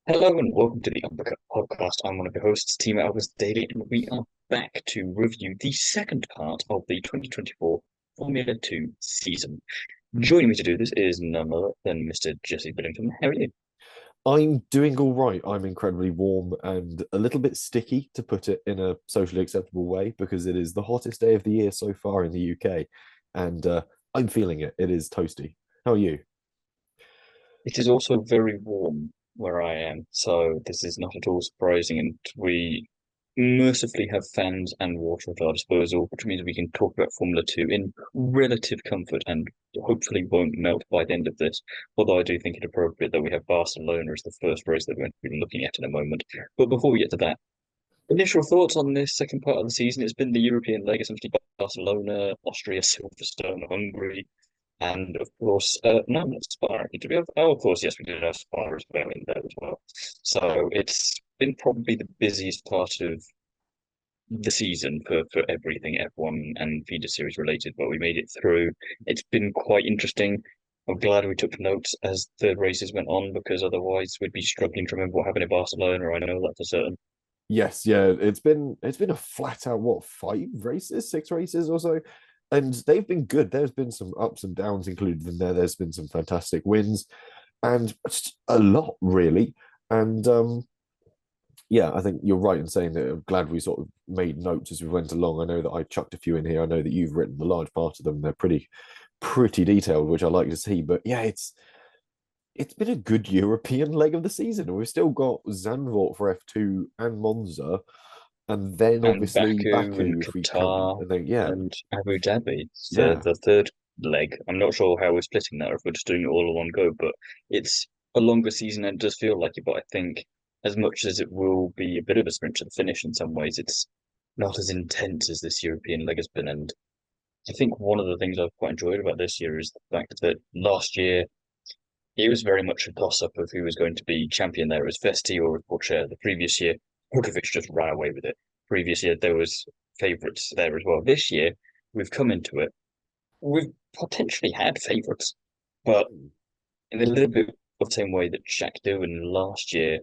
Hello and welcome to the Uppercut Podcast. I'm one of your hosts, Team Albus Daily, and we are back to review the second part of the 2024 Formula 2 season. Joining me to do this is none other than Mr. Jesse Billington. How are you? I'm doing all right. I'm incredibly warm and a little bit sticky, to put it in a socially acceptable way, because it is the hottest day of the year so far in the UK, and I'm feeling it. It is toasty. How are you? It is also very warm where I am, so this is not at all surprising, and we mercifully have fans and water at our disposal, which means we can talk about Formula 2 in relative comfort and hopefully won't melt by the end of this. Although I do think it appropriate that we have Barcelona as the first race that we're going to be looking at in a moment. But before we get to that, initial thoughts on this second part of the season. It's been the European leg, essentially Barcelona, Austria, Silverstone, Hungary, and of course, no, not Spa. Did we have? Oh, of course, yes, we did have Spa as well in there as well. So it's been probably the busiest part of the season for everything F1 and feeder series related, but we made it through. It's been quite interesting. I'm glad we took notes as the races went on because otherwise we'd be struggling to remember what happened in Barcelona. I know that for certain. Yes, yeah. It's been a flat out what, five races, six races or so, and they've been good. There's been some ups and downs included in there. There's been some fantastic wins, and just a lot really. And yeah, I think you're right in saying that. I'm glad we sort of made notes as we went along. I know that I chucked a few in here. I know that you've written a large part of them. They're pretty detailed, which I like to see. But yeah, it's been a good European leg of the season. We've still got Zandvoort for F2 and Monza, and then And obviously Baku and Baku if we come, Qatar and then yeah, and Abu Dhabi. It's yeah. the third leg. I'm not sure how we're splitting that or if we're just doing it all in one go, but it's a longer season and it does feel like it. But I think as much as it will be a bit of a sprint to the finish in some ways, it's not as intense as this European leg has been. And I think one of the things I've quite enjoyed about this year is the fact that last year it was very much a toss-up of who was going to be champion there. It was Vesti or Porsche. The previous year, Pukovic just ran away with it. Previous year, there was favourites there as well. This year, we've come into it. We've potentially had favourites, but in a little bit of the same way that Jack Doohan last year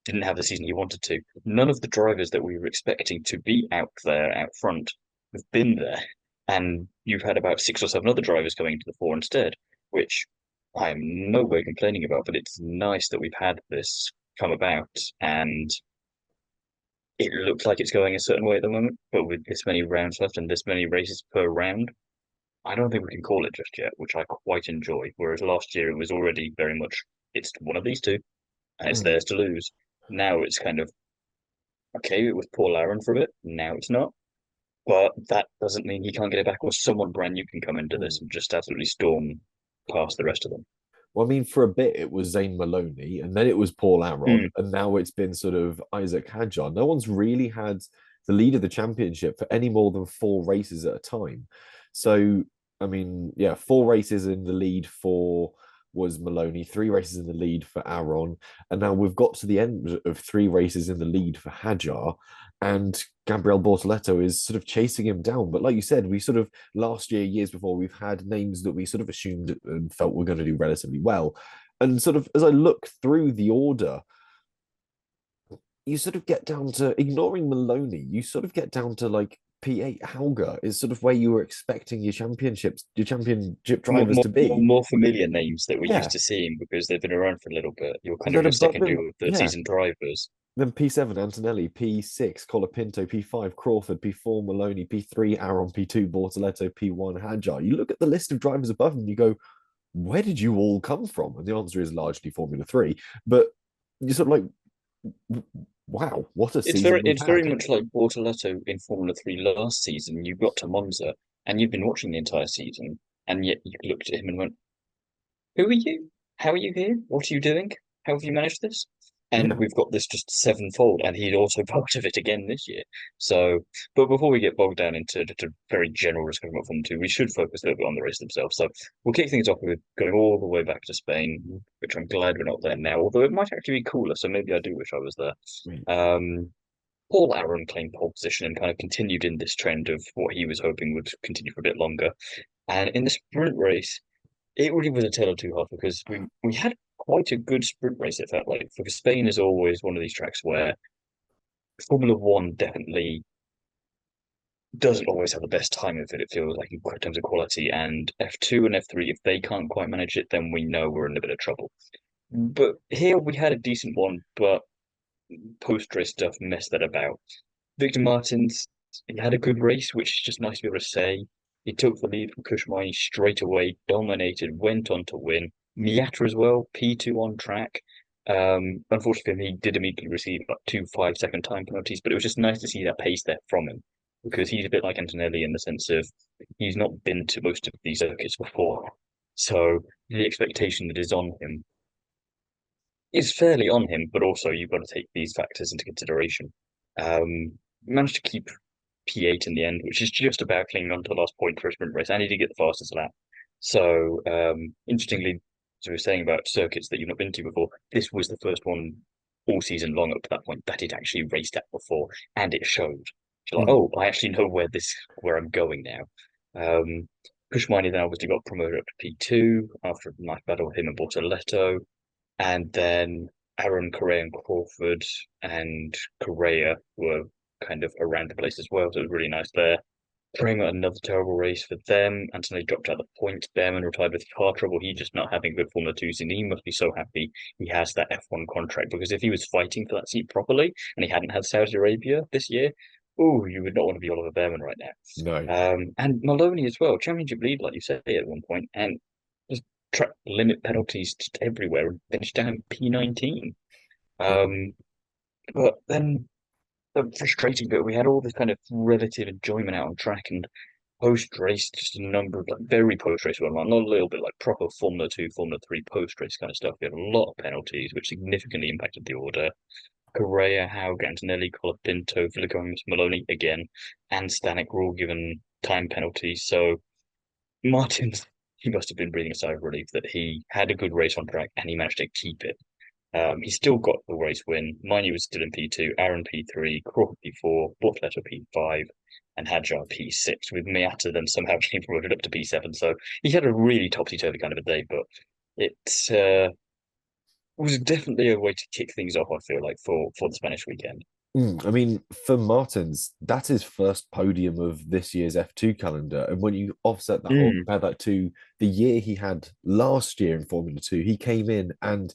didn't have the season he wanted to. None of the drivers that we were expecting to be out there out front have been there. And you've had about six or seven other drivers coming into the fore instead, which I'm no way complaining about, but it's nice that we've had this come about and it looks like it's going a certain way at the moment, but with this many rounds left and this many races per round, I don't think we can call it just yet, which I quite enjoy. Whereas last year it was already very much it's one of these two and it's Mm. theirs to lose. Now it's kind of okay, it was Paul Aaron for a bit, now it's not. But that doesn't mean he can't get it back, or someone brand new can come into this Mm. and just absolutely storm past the rest of them. Well, I mean, for a bit it was Zane Maloney, and then it was Paul Aron, Hmm. and now it's been sort of Isaac Hadjar. No one's really had the lead of the championship for any more than four races at a time. So, I mean, yeah, four races in the lead for was Maloney, three races in the lead for Aron, and now we've got to the end of three races in the lead for Hadjar, and Gabriel Bortoleto is sort of chasing him down. But like you said, we sort of last year, years before, we've had names that we sort of assumed and felt were going to do relatively well. And sort of as I look through the order, you sort of get down to ignoring Maloney, you sort of get down to like P8 Hauger is sort of where you were expecting your championship More, drivers more, to more, be. more familiar names that we're used Yeah. to seeing because they've been around for a little bit. You're And kind of then your above second them, or third yeah. season drivers. Then P7 Antonelli, P6 Colapinto, P5 Crawford, P4 Maloney, P3 Aaron, P2 Bortoleto, P1 Hadjar. You look at the list of drivers above them and you go, where did you all come from? And the answer is largely Formula 3. But you're sort of like, wow, what a season we've It's very had. much like Bortoleto in Formula 3 last season. You got to Monza and you've been watching the entire season, and yet you looked at him and went, who are you? How are you here? What are you doing? How have you managed this? And Yeah. we've got this just sevenfold, and he's also part of it again this year. So, but before we get bogged down into very general discussion about Formula 2, we should focus a little bit on the race themselves. So we'll kick things off with going all the way back to Spain, which I'm glad we're not there now, although it might actually be cooler. So maybe I do wish I was there. Um, Paul Aaron claimed pole position and kind of continued in this trend of what he was hoping would continue for a bit longer. And in the sprint race, it really was a tale of two halves because we had quite a good sprint race, it felt like, because Spain is always one of these tracks where Formula One definitely doesn't always have the best time of it, it feels like, in terms of quality. And F2 and F3, if they can't quite manage it, then we know we're in a bit of trouble. But here we had a decent one, but post-race stuff messed that about. Victor Martins, he had a good race, which is just nice to be able to say. He took the lead from Kushmani straight away, dominated, went on to win. Miata as well, P2 on track. Unfortunately, he did immediately receive like 2 5-second time penalties, but it was just nice to see that pace there from him because he's a bit like Antonelli in the sense of he's not been to most of these circuits before. So the expectation that is on him is fairly on him, but also you've got to take these factors into consideration. Managed to keep P8 in the end, which is just about clinging on to the last point for a sprint race. I need to get the fastest lap. So, interestingly, as we were saying about circuits that you've not been to before, this was the first one all season long up to that point that he'd actually raced at before, and it showed. You're like, Mm. oh, I actually know where I'm going now. Pushmani then obviously got promoted up to P2 after a nice battle with him and Bortoletto. And then Aaron Correa and Crawford and Correa were kind of around the place as well. So it was really nice there. Prima, another terrible race for them. Anthony dropped out the points. Behrman retired with car trouble. He's just not having good Formula 2 season. He must be so happy he has that F1 contract because if he was fighting for that seat properly and he hadn't had Saudi Arabia this year, oh, you would not want to be Oliver Behrman right now. No. And Maloney as well, championship lead, like you say at one point, and just track limit penalties just everywhere and finished down P19. Um, but then the frustrating bit, we had all this kind of relative enjoyment out on track and post race, just a number of like very post race one, not a little bit like proper Formula 2, Formula 3 post race kind of stuff. We had a lot of penalties, which significantly impacted the order. Correa, Haug, Antonelli, Colapinto, Villagomez, Maloney again, and Stanek were all given time penalties. So Martin, he must have been breathing a sigh of relief that he had a good race on track and he managed to keep it. He still got the race win. Miney was still in P2, Aaron P3, Crawford P4, Bortoletto P5, and Hadjar P6, with Miata then somehow getting promoted up to P7. So he had a really topsy-turvy kind of a day, but it was definitely a way to kick things off, I feel like, for the Spanish weekend. I mean, for Martins, that's his first podium of this year's F2 calendar. And when you offset that or Mm. compare that to the year he had last year in Formula 2, he came in and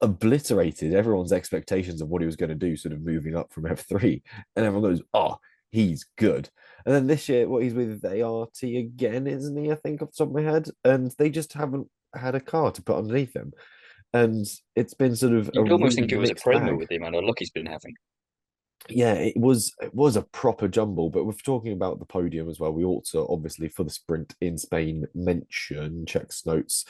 obliterated everyone's expectations of what he was going to do, sort of moving up from F3. And everyone goes, oh, he's good. And then this year, what he's with ART again, isn't he? I think off the top of my head. And they just haven't had a car to put underneath him. And it's been sort of a You'd almost really think it was a mixed Prema bag. with the amount of luck he's been having. Yeah, it was a proper jumble, but we're talking about the podium as well. We ought to obviously for the sprint in Spain mention checks notes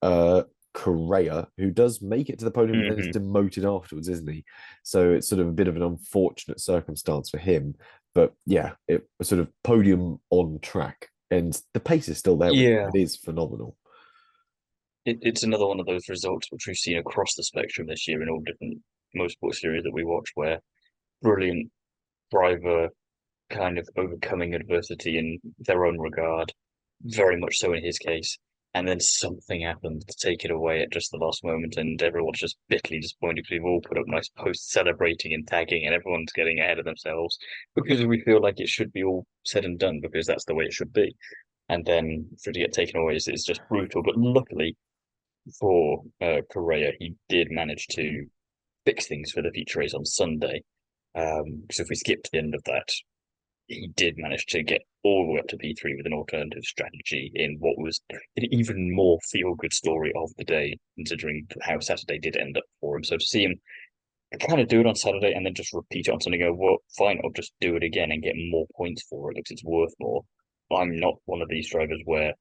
uh Correa, who does make it to the podium, but then is Hmm. demoted afterwards, isn't he? So it's sort of a bit of an unfortunate circumstance for him. But yeah, it was sort of podium on track, and the pace is still there with him. Yeah, It is phenomenal. it's another one of those results which we've seen across the spectrum this year in all different motorsport series that we watch, where brilliant driver kind of overcoming adversity in their own regard, very much so in his case. And then something happened to take it away at just the last moment, and everyone's just bitterly disappointed because we've all put up nice posts celebrating and tagging, and everyone's getting ahead of themselves because we feel like it should be all said and done because that's the way it should be. And then for it to get taken away is just brutal. But luckily for Correa, he did manage to fix things for the feature race on Sunday. Because if we skip to the end of that, he did manage to get all the way up to P3 with an alternative strategy in what was an even more feel good story of the day, considering how Saturday did end up for him. So to see him kind of do it on Saturday and then just repeat it on Sunday, go, well, fine, I'll just do it again and get more points for it because it's worth more. I'm not one of these drivers where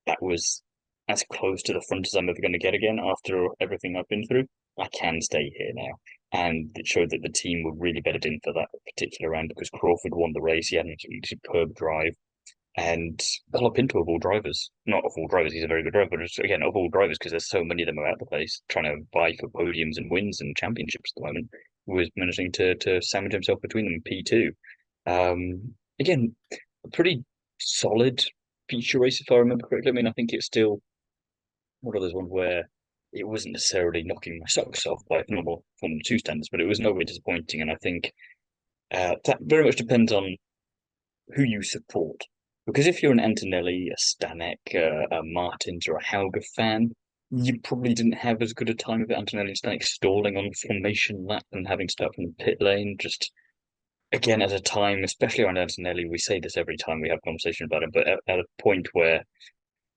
that was as close to the front as I'm ever going to get again after everything I've been through. I can stay here now. And it showed that the team were really bedded in for that particular round because Crawford won the race. He had a superb drive. And Colapinto of all drivers, not of all drivers, he's a very good driver, but just, again, of all drivers, because there's so many of them around the place trying to vie for podiums and wins and championships at the moment, was managing to sandwich himself between them P2. Again, a pretty solid feature race, if I remember correctly. I mean, I think it's still one of those ones where it wasn't necessarily knocking my socks off by normal Formula 2 standards, but it was no way disappointing. And I think that very much depends on who you support. Because if you're an Antonelli, a Stanek, a Martins, or a Hauger fan, you probably didn't have as good a time of it. Antonelli and Stanek stalling on formation lap and having to start from the pit lane. Just again, at a time, especially around Antonelli, we say this every time we have a conversation about him, but at a point where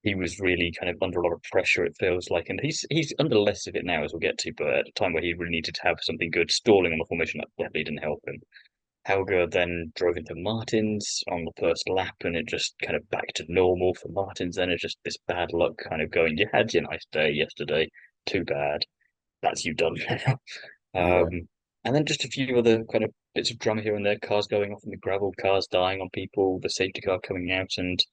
he was really kind of under a lot of pressure, it feels like, and he's under less of it now, as we'll get to. But at a time where he really needed to have something good, stalling on the formation that definitely didn't help him. Helga then drove into Martins on the first lap, and it just kind of back to normal for Martins. Then it's just this bad luck kind of going. You had your nice day yesterday, too bad. That's you done now. Yeah. And then just a few other kind of bits of drama here and there. Cars going off in the gravel, cars dying on people, the safety car coming out, and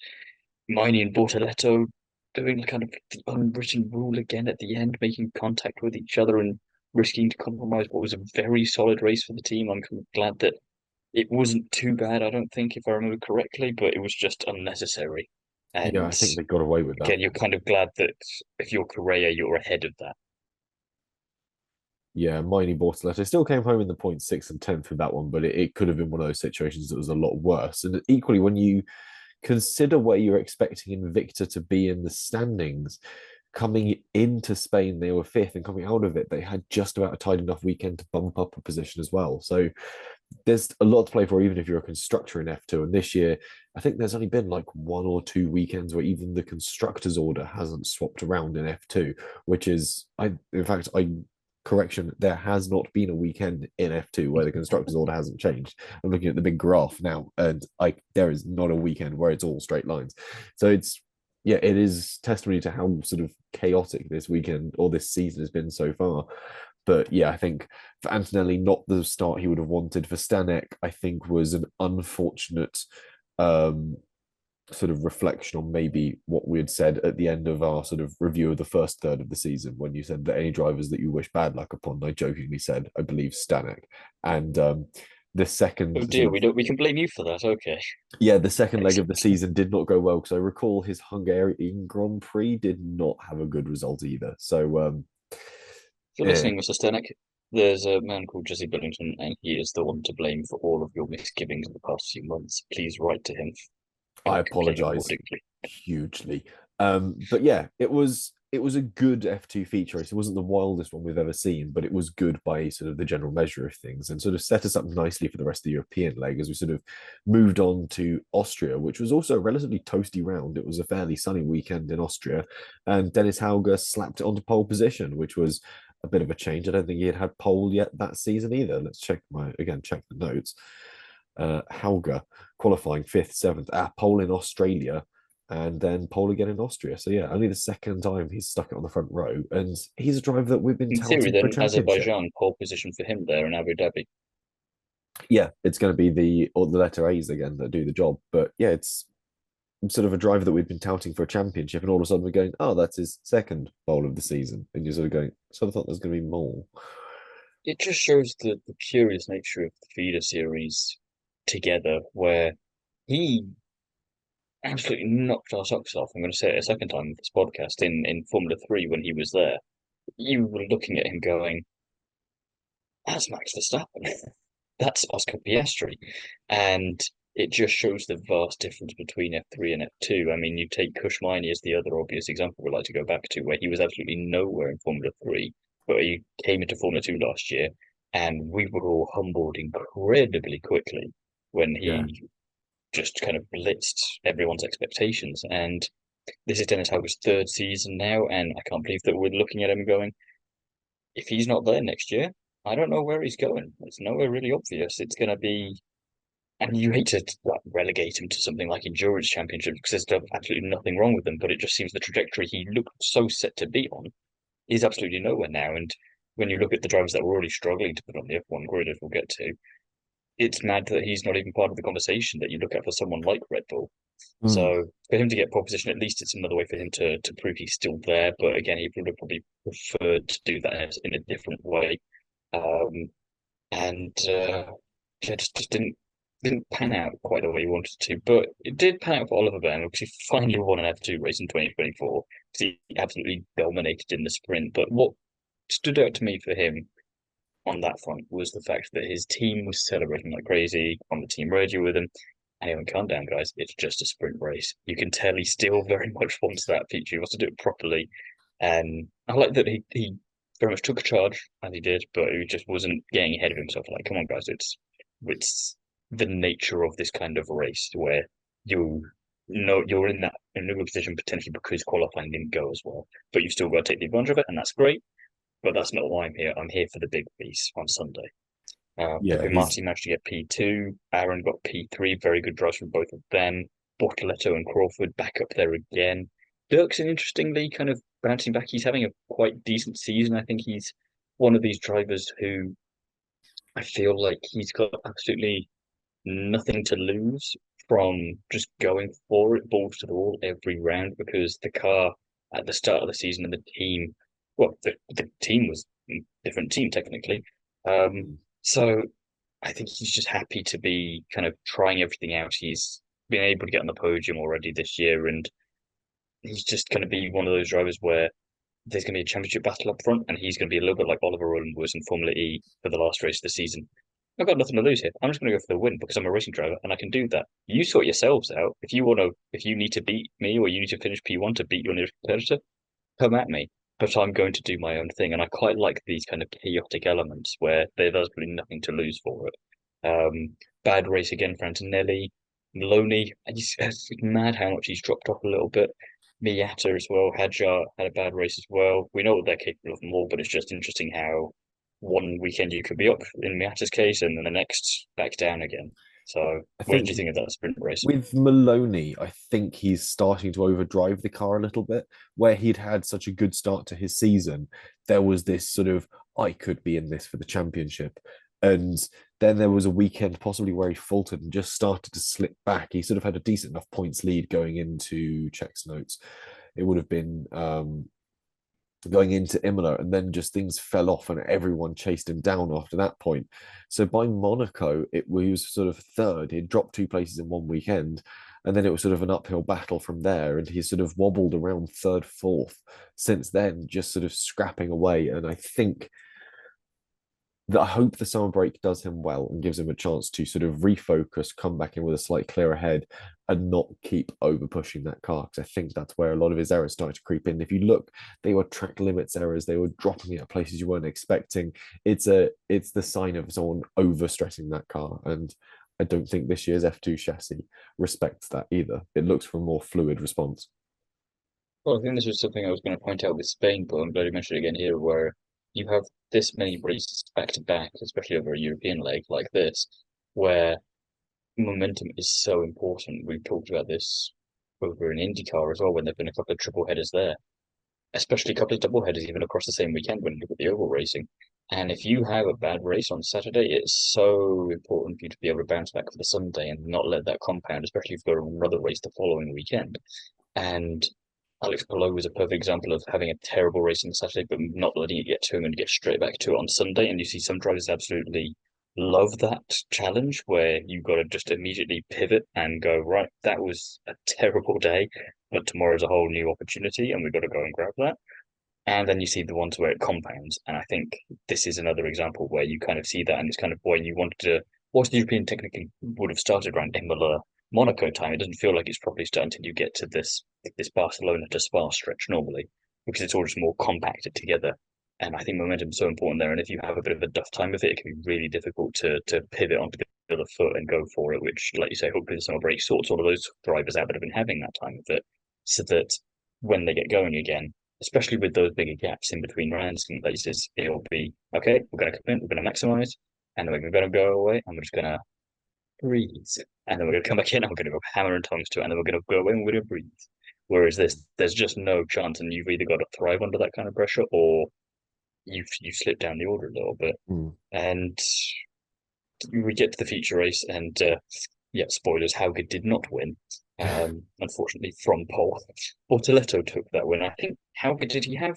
Miney and Bortoletto doing the kind of the unwritten rule again at the end, making contact with each other and risking to compromise what was a very solid race for the team. I'm kind of glad that it wasn't too bad, I don't think, if I remember correctly, but it was just unnecessary. Yeah, And I think they got away with that. again, you're kind of glad that if you're Correa, you're ahead of that. Yeah, Miney Bortoletto still came home in the point sixth and 10th with that one, but it could have been one of those situations that was a lot worse. And equally, when you consider where you're expecting Invicta to be in the standings, coming into Spain, they were fifth, and coming out of it, they had just about a tight enough weekend to bump up a position as well. So there's a lot to play for, even if you're a constructor in F2. And this year, I think there's only been like 1 or 2 weekends where even the constructors order hasn't swapped around in F2, which is, in fact, correction, there has not been a weekend in F2 where the constructors order hasn't changed. I'm looking at the big graph now, and there is not a weekend where it's all straight lines. So yeah, it is testimony to how sort of chaotic this weekend or this season has been so far. But yeah, I think for Antonelli, not the start he would have wanted. For Stanek, I think was an unfortunate um, sort of reflection on maybe what we had said at the end of our sort of review of the first third of the season, when you said that any drivers that you wish bad luck upon. I jokingly said, I believe Stanek. And the Oh second dear, sort of we can blame you for that. Okay. yeah, the second leg of the Excellent. season did not go well, because I recall his Hungarian Grand Prix did not have a good result either. So If you're yeah, listening, Mr. Stenek, there's a man called Jesse Billington, and he is the one to blame for all of your misgivings in the past few months. Please write to him I and complain apologize accordingly. hugely. But yeah, it was a good F2 feature race. It wasn't the wildest one we've ever seen, but it was good by sort of the general measure of things, and sort of set us up nicely for the rest of the European leg as we sort of moved on to Austria, which was also a relatively toasty round. It was a fairly sunny weekend in Austria, and Dennis Hauger slapped it onto pole position, which was a bit of a change. I don't think he had pole yet that season either. Let's check check the notes. Hauger qualifying fifth, seventh, pole in Australia, and then pole again in Austria. So yeah, only the second time he's stuck it on the front row, and he's a driver that we've been In theory, touting for a then championship. Azerbaijan pole position for him there in Abu Dhabi. Yeah, it's going to be the letter A's again that do the job, but yeah, it's sort of a driver that we've been touting for a championship, and all of a sudden we're going, oh, that's his second pole of the season, and you're sort of going, so I thought there's going to be more. It just shows the curious nature of the feeder series together, where he absolutely knocked our socks off. I'm going to say it a second time in this podcast in Formula 3 when he was there. You were looking at him going, that's Max Verstappen. That's Oscar Piastri. And it just shows the vast difference between F3 and F2. I mean, you take Kushmini as the other obvious example we like to go back to, where he was absolutely nowhere in Formula 3, but he came into Formula 2 last year, and we were all humbled incredibly quickly when Yeah, he just kind of blitzed everyone's expectations. And this is Dennis Hauger's third season now, and I can't believe that we're looking at him going, if he's not there next year, I don't know where he's going. It's nowhere really obvious. It's going to be, and you hate to like, relegate him to something like endurance championships because there's absolutely nothing wrong with them, but it just seems the trajectory he looked so set to be on is absolutely nowhere now. And when you look at the drivers that were already struggling to put on the F1 grid, as we'll get to, it's mad that he's not even part of the conversation that you look at for someone like Red Bull. mm, So for him to get pole position, at least it's another way for him to prove he's still there. But again, he would have probably preferred to do that in a different way. Um, and yeah, just didn't. didn't pan out quite the way he wanted to, but it did pan out for Oliver Byrne because he finally won an F2 race in 2024 because he absolutely dominated in the sprint. But what stood out to me for him on that front was the fact that his team was celebrating like crazy on the team radio with him. And he went, calm down, guys. It's just a sprint race. You can tell he still very much wants that feature. He wants to do it properly. And I like that he very much took charge as he did, but he just wasn't getting ahead of himself. Like, come on, guys, it's the nature of this kind of race where you know you're in a good position potentially because qualifying didn't go as well, but you've still got to take the advantage of it, and that's great. But that's not why I'm here. I'm here for the big piece on Sunday. Yeah, Felipe he's Marti managed to get P2. Aaron got P3. Very good drives from both of them. Bortoleto and Crawford back up there again. Dirk's an interestingly kind of bouncing back. He's having a quite decent season. I think he's one of these drivers who I feel like he's got absolutely nothing to lose from just going for it, balls to the wall every round because the car at the start of the season and the team, well, the team was a different team technically. Um, so I think he's just happy to be kind of trying everything out. He's been able to get on the podium already this year, and he's just going to be one of those drivers where there's going to be a championship battle up front, and he's going to be a little bit like Oliver Rowland was in Formula E for the last race of the season. I've got nothing to lose here. I'm just going to go for the win because I'm a racing driver and I can do that. You sort yourselves out. If you need to beat me or you need to finish P1 to beat your nearest competitor, come at me. But I'm going to do my own thing, and I quite like these kind of chaotic elements where there's absolutely nothing to lose for it. Bad race again for Antonelli. Maloney, it's mad how much he's dropped off a little bit. Miata as well. Hadjar had a bad race as well. We know what they're capable of more, but it's just interesting how one weekend you could be up in Miata's case and then the next back down again. So, I what did think you think of that sprint race? with Maloney, I think he's starting to overdrive the car a little bit. Where he'd had such a good start to his season, there was this sort of, I could be in this for the championship. And then there was a weekend possibly where he faltered and just started to slip back. He sort of had a decent enough points lead going into Czech's notes. It would have been going into Imola, and then just things fell off and everyone chased him down after that point. So by Monaco, he was sort of third. He'd dropped 2 places in one weekend, and then it was sort of an uphill battle from there. And he's sort of wobbled around third, fourth since then, just sort of scrapping away. And I think that I hope the summer break does him well and gives him a chance to sort of refocus, come back in with a slight clearer head, and not keep over pushing that car. Because I think that's where a lot of his errors started to creep in. If you look, they were track limits errors. They were dropping it at places you weren't expecting. It's the sign of someone over stressing that car, and I don't think this year's F2 chassis respects that either. It looks for a more fluid response. Well, I think this was something I was going to point out with Spain, but I'm glad you mentioned it again here, where you have this many races back to back, especially over a European leg like this, where momentum is so important. We've talked about this over in IndyCar as well, when there've been a couple of triple headers there, especially a couple of double headers even across the same weekend when you look at the oval racing. And if you have a bad race on Saturday, it's so important for you to be able to bounce back for the Sunday and not let that compound, especially if you've got another race the following weekend. And Alex Palou was a perfect example of having a terrible race on Saturday, but not letting it get to him and get straight back to it on Sunday. And you see some drivers absolutely love that challenge where you've got to just immediately pivot and go, right, that was a terrible day, but tomorrow's a whole new opportunity and we've got to go and grab that. And then you see the ones where it compounds. And I think this is another example where you kind of see that and it's kind of where you wanted to, whilst the European technically would have started around Imola, Monaco time, it doesn't feel like it's properly started until you get to this Barcelona to Spa stretch normally, because it's all just more compacted together. And I think momentum is so important there. And if you have a bit of a duff time with it, it can be really difficult to pivot onto the other foot and go for it, which, like you say, hopefully the summer break sorts all of those drivers out that have been having that time with it, so that when they get going again, especially with those bigger gaps in between rounds and places, it'll be okay, we're going to come in, we're going to maximize, and then we're going to go away, and we're just going to breathe. And then we're going to come back in, and we're going to go hammer and tongs to it, and then we're going to go away and we're going to breathe. Whereas there's just no chance, and you've either got to thrive under that kind of pressure or you slip down the order a little bit. Mm. And we get to the feature race, and yeah, spoilers, Hauger did not win. Unfortunately, from pole. Bortoleto took that win. I think Hauger, did he have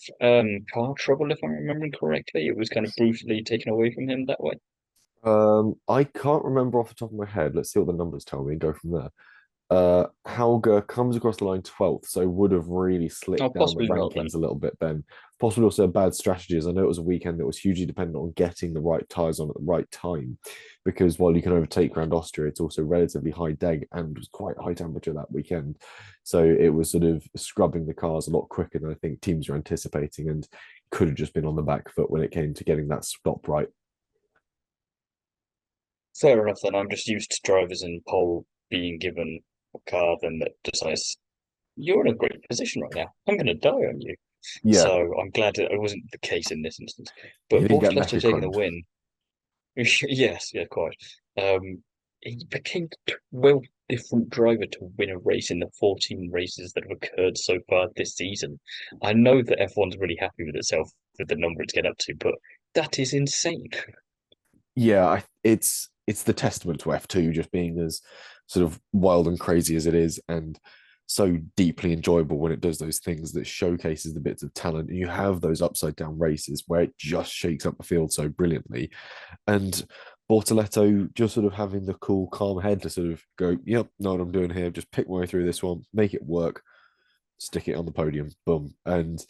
car trouble, if I'm remembering correctly? It was kind of brutally taken away from him that way. I can't remember off the top of my head. Let's see what the numbers tell me and go from there. Hauger comes across the line 12th, so would have really Oh, slicked down the possibly not then. rankings a little bit then. Possibly also a bad strategy, as I know it was a weekend that was hugely dependent on getting the right tyres on at the right time. Because while you can overtake around Austria, it's also relatively high deg and was quite high temperature that weekend. So it was sort of scrubbing the cars a lot quicker than I think teams were anticipating and could have just been on the back foot when it came to getting that stop right. Fair enough then. I'm just used to drivers in pole being given a car then that decides you're in a great position right now. I'm going to die on you. Yeah, So I'm glad that it wasn't the case in this instance. he But didn't get Bortoleto knacker taking the chromed. win. Yes, yeah, quite. He became 12th different driver to win a race in the 14 races that have occurred so far this season. I know that F1's really happy with itself with the number it's getting up to, but that is insane. Yeah, it's the testament to F2 just being as sort of wild and crazy as it is, and so deeply enjoyable when it does those things that showcases the bits of talent. And you have those upside down races where it just shakes up the field so brilliantly. And Bortoletto just sort of having the cool, calm head to sort of go, yep, know what I'm doing here, just pick my way through this one, make it work, stick it on the podium, boom. And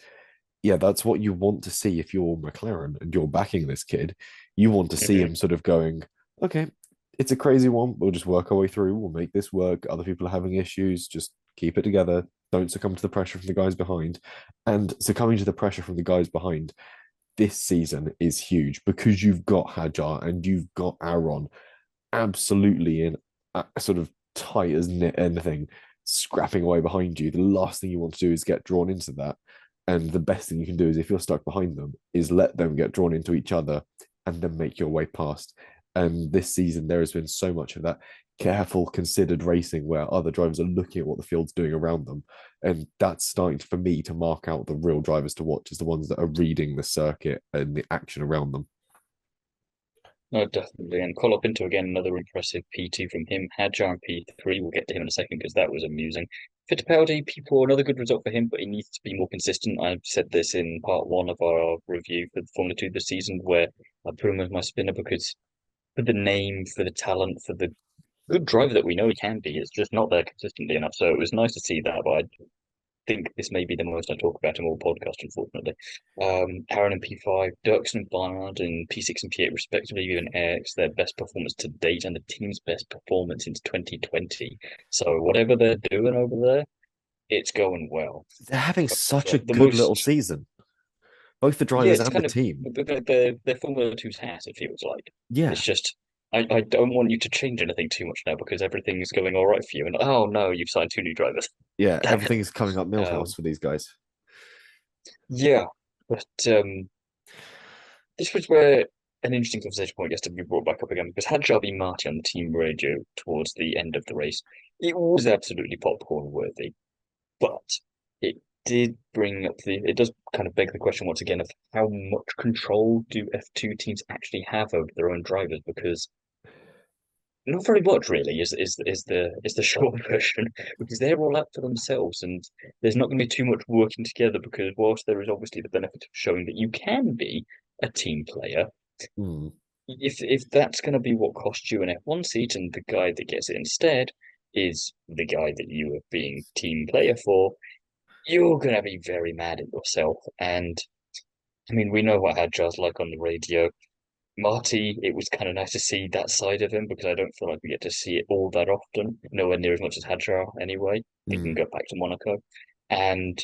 yeah, that's what you want to see if you're McLaren and you're backing this kid. You want to see Mhm. him sort of going, okay, it's a crazy one. We'll just work our way through. We'll make this work. Other people are having issues. Just keep it together. Don't succumb to the pressure from the guys behind. And succumbing to the pressure from the guys behind this season is huge because you've got Hajar and you've got Aaron absolutely in sort of tight as anything, scrapping away behind you. The last thing you want to do is get drawn into that. And the best thing you can do is if you're stuck behind them, is let them get drawn into each other and then make your way past. And this season, there has been so much of that careful, considered racing where other drivers are looking at what the field's doing around them. And that's starting for me to mark out the real drivers to watch as the ones that are reading the circuit and the action around them. No, definitely. And Colapinto again, another impressive P2 from him. Hadjar in P3, we'll get to him in a second because that was amusing. Fittipaldi, P4, another good result for him, but he needs to be more consistent. I've said this in part one of our review for the Formula 2 this season, where I put him as my spinner because for the name, for the talent, for the good driver that we know he can be, it's just not there consistently enough. So it was nice to see that, but I think this may be the most I talk about him all podcast, unfortunately. Aaron in P5, Dirksen and Barnard in P6 and P8, respectively, giving AX their best performance to date and the team's best performance since 2020. So whatever they're doing over there, it's going well. They're having But such a the good little most, season, both the yeah, drivers it's and the kind of team. their Formula 2's hat, it feels like. It's Yeah, just, I don't want you to change anything too much now because everything's going all right for you. And oh no, you've signed two new drivers. yeah, Damn it. everything is coming up Millhouse Um, for these guys. yeah, but this was where an interesting conversation point gets to be brought back up again because had Javi Marty on the team radio towards the end of the race, it was absolutely popcorn worthy, but it did bring up it does kind of beg the question once again of how much control do F2 teams actually have over their own drivers because not very much really is the short version because they're all out for themselves and there's not going to be too much working together because whilst there is obviously the benefit of showing that you can be a team player, Hmm. if that's going to be what costs you an F1 seat and the guy that gets it instead is the guy that you are being team player for, you're going to be very mad at yourself. And I mean, we know what Hadjar's like on the radio. Marty, it was kind of nice to see that side of him because I don't feel like we get to see it all that often. Nowhere near as much as Hadjar anyway. He can Hmm. go back to Monaco. And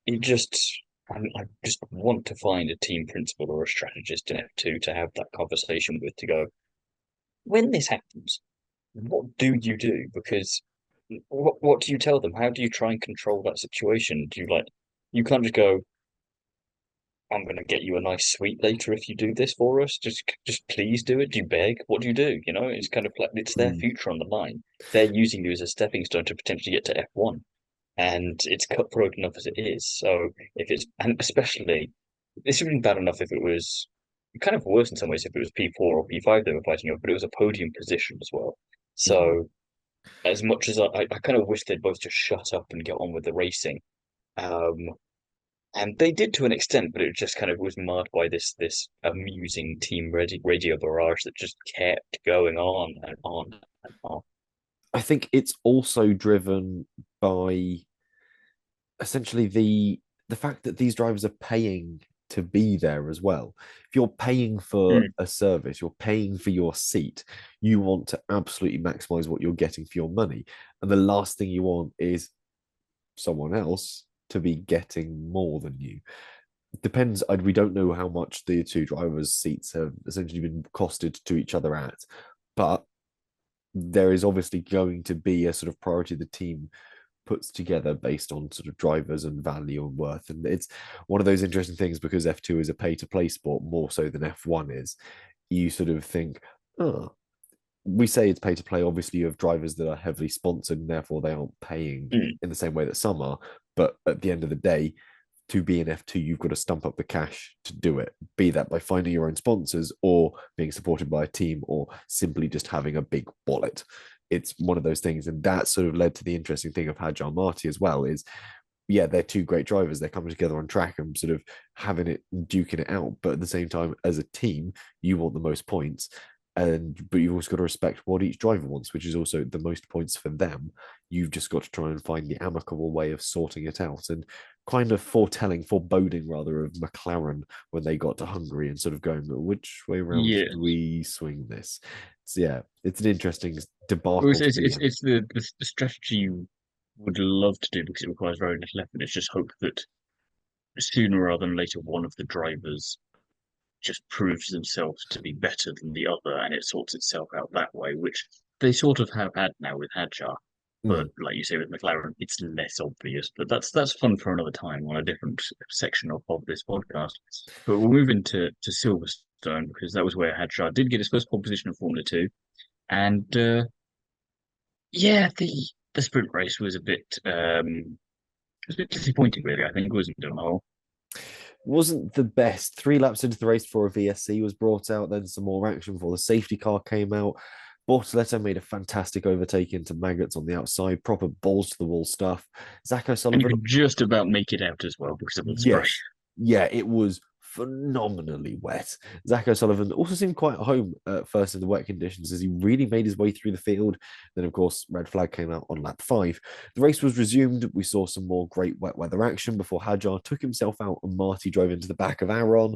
it just, I just want to find a team principal or a strategist in F2 to have that conversation with to go, when this happens, what do you do? Because what do you tell them? How do you try and control that situation? Do you like, you can't just go, I'm going to get you a nice sweet later if you do this for us. Just please do it. Do you beg? What do you do? You know, it's kind of like it's their Hmm. future on the line. They're using you as a stepping stone to potentially get to F1, and it's cutthroat enough as it is. So if it's and especially this would have been bad enough if it was kind of worse in some ways if it was P4 or P5 they were fighting over, but it was a podium position as well. Hmm. So as much as I kind of wish they'd both just shut up and get on with the racing. Um, And they did to an extent, but it just kind of was marred by this amusing team radio barrage that just kept going on and on and on. I think it's also driven by essentially the fact that these drivers are paying to be there as well. If you're paying for Mm, a service, you're paying for your seat, you want to absolutely maximize what you're getting for your money. And the last thing you want is someone else to be getting more than you. Depends. We don't know how much the two drivers' seats have essentially been costed to each other at, but there is obviously going to be a sort of priority the team puts together based on sort of drivers and value and worth. And it's one of those interesting things because F2 is a pay to play sport more so than F1 is. You sort of think, oh, we say it's pay to play. Obviously, you have drivers that are heavily sponsored and therefore they aren't paying mm. in the same way that some are. But at the end of the day, to be an F2, you've got to stump up the cash to do it, be that by finding your own sponsors or being supported by a team or simply just having a big wallet. It's one of those things. And that sort of led to the interesting thing of Hajar Marty as well is, yeah, they're two great drivers. They're coming together on track and sort of having it, duking it out. But at the same time, as a team, you want the most points. But you've also got to respect what each driver wants, which is also the most points for them. You've just got to try and find the amicable way of sorting it out. And kind of foreboding rather of McLaren when they got to Hungary and sort of going, which way around Yeah. should we swing this? Yeah, it's an interesting Well, debacle to be in. it's the strategy you would love to do because it requires very little effort. It's just hope that sooner rather than later, one of the drivers just proves themselves to be better than the other, and it sorts itself out that way, which they sort of have had now with Hadjar. But Mm. like you say with McLaren, it's less obvious. But that's fun for another time on a different section of this podcast. But we'll move into to Silverstone because that was where Hadjar did get his first pole position in Formula Two, and yeah, the sprint race was it was a bit disappointing, really. I think, wasn't it, on the whole? Wasn't the best. 3 laps into the race before a VSC was brought out, then some more action before the safety car came out. Bortoleto made a fantastic overtake into Maggots on the outside, proper balls to the wall stuff. Zach And you O'Sullivan, could just about make it out as well because of the spray. yes, yeah, it was phenomenally wet. Zach O'Sullivan also seemed quite at home at first in the wet conditions as he really made his way through the field. Then, of course, red flag came out on lap 5. The race was resumed. We saw some more great wet weather action before Hadjar took himself out and Marty drove into the back of Aaron,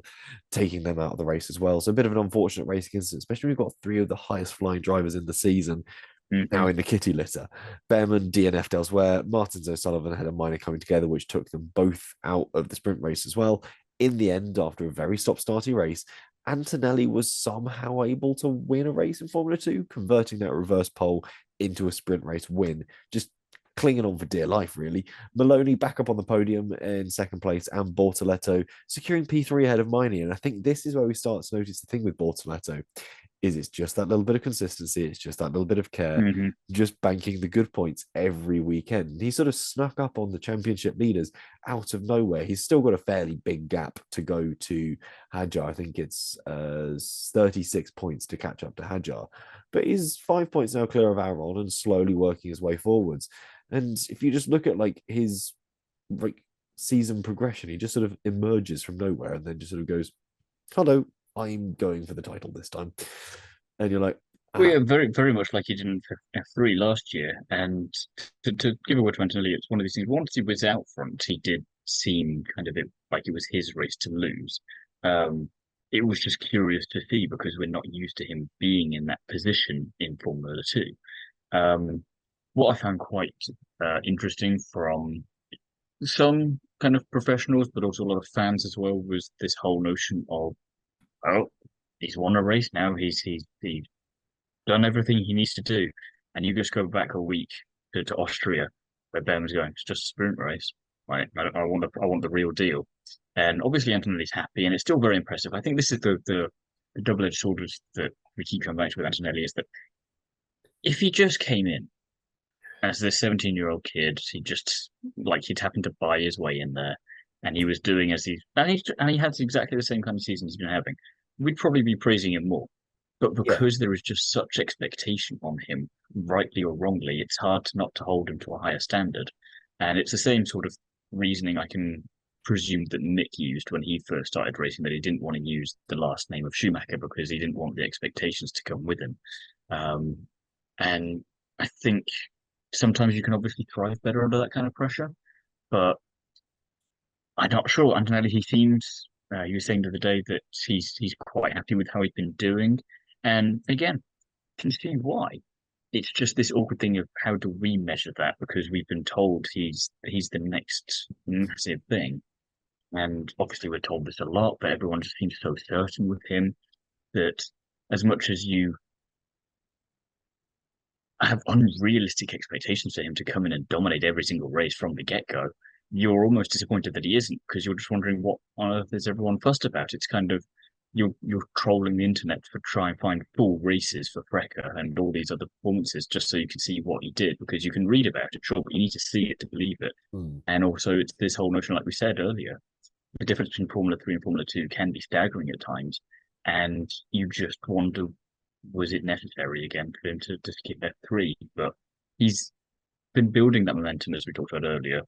taking them out of the race as well. So a bit of an unfortunate racing incident, especially when we've got 3 of the highest flying drivers in the season now Hmm. in the kitty litter. Behrman DNF'd elsewhere. Martins O'Sullivan had a minor coming together, which took them both out of the sprint race as well. In the end, after a very stop-starty race, Antonelli was somehow able to win a race in Formula 2, converting that reverse pole into a sprint race win. Just clinging on for dear life, really. Maloney back up on the podium in second place, and Bortoleto securing P3 ahead of Miney. And I think this is where we start to notice the thing with Bortoleto is it's just that little bit of consistency, it's just that little bit of care, Hmm. just banking the good points every weekend. He sort of snuck up on the championship leaders out of nowhere. He's still got a fairly big gap to go to Hadjar. I think it's 36 points to catch up to Hadjar, but he's 5 points now clear of Aaron and slowly working his way forwards. And if you just look at like his like season progression, he just sort of emerges from nowhere and then just sort of goes, "Hello, I'm going for the title this time." And you're like, Well, ah, yeah, very much like he did in F3 last year. And to give a word to Antonelli, it's one of these things. Once he was out front, he did seem kind of like it was his race to lose. Um, it was just curious to see because we're not used to him being in that position in Formula Two. Um, what I found quite interesting from some kind of professionals, but also a lot of fans as well, was this whole notion of, oh, he's won a race now. He's done everything he needs to do, and you just go back a week to Austria, where Ben was going. It's just a sprint race, right? I want the real deal, and obviously Antonelli's happy, and it's still very impressive. I think this is the double-edged sword that we keep coming back to with Antonelli is that if he just came in as this 17-year-old kid, he just like he'd happened to buy his way in there, and he was doing as he had exactly the same kind of season he's been having. We'd probably be praising him more. But yeah, because there is just such expectation on him, rightly or wrongly, it's hard not to hold him to a higher standard. And it's the same sort of reasoning I can presumed that Nick used when he first started racing, that he didn't want to use the last name of Schumacher because he didn't want the expectations to come with him. Um, and I think sometimes you can obviously thrive better under that kind of pressure, but I'm not sure. Antonelli, he seems, he was saying the other day that he's quite happy with how he's been doing. And again, can see why. It's just this awkward thing of how do we measure that because we've been told he's the next massive thing. And obviously we're told this a lot, but everyone just seems so certain with him that as much as you have unrealistic expectations for him to come in and dominate every single race from the get-go, you're almost disappointed that he isn't because you're just wondering what on earth is everyone fussed about. It's kind of you're trolling the internet to try and find full races for Frecker and all these other performances just so you can see what he did because you can read about it, sure, but you need to see it to believe it. Mm. And also it's this whole notion, like we said earlier, the difference between Formula 3 and Formula 2 can be staggering at times. And you just wonder, was it necessary again for him to skip F3? But he's been building that momentum, as we talked about earlier,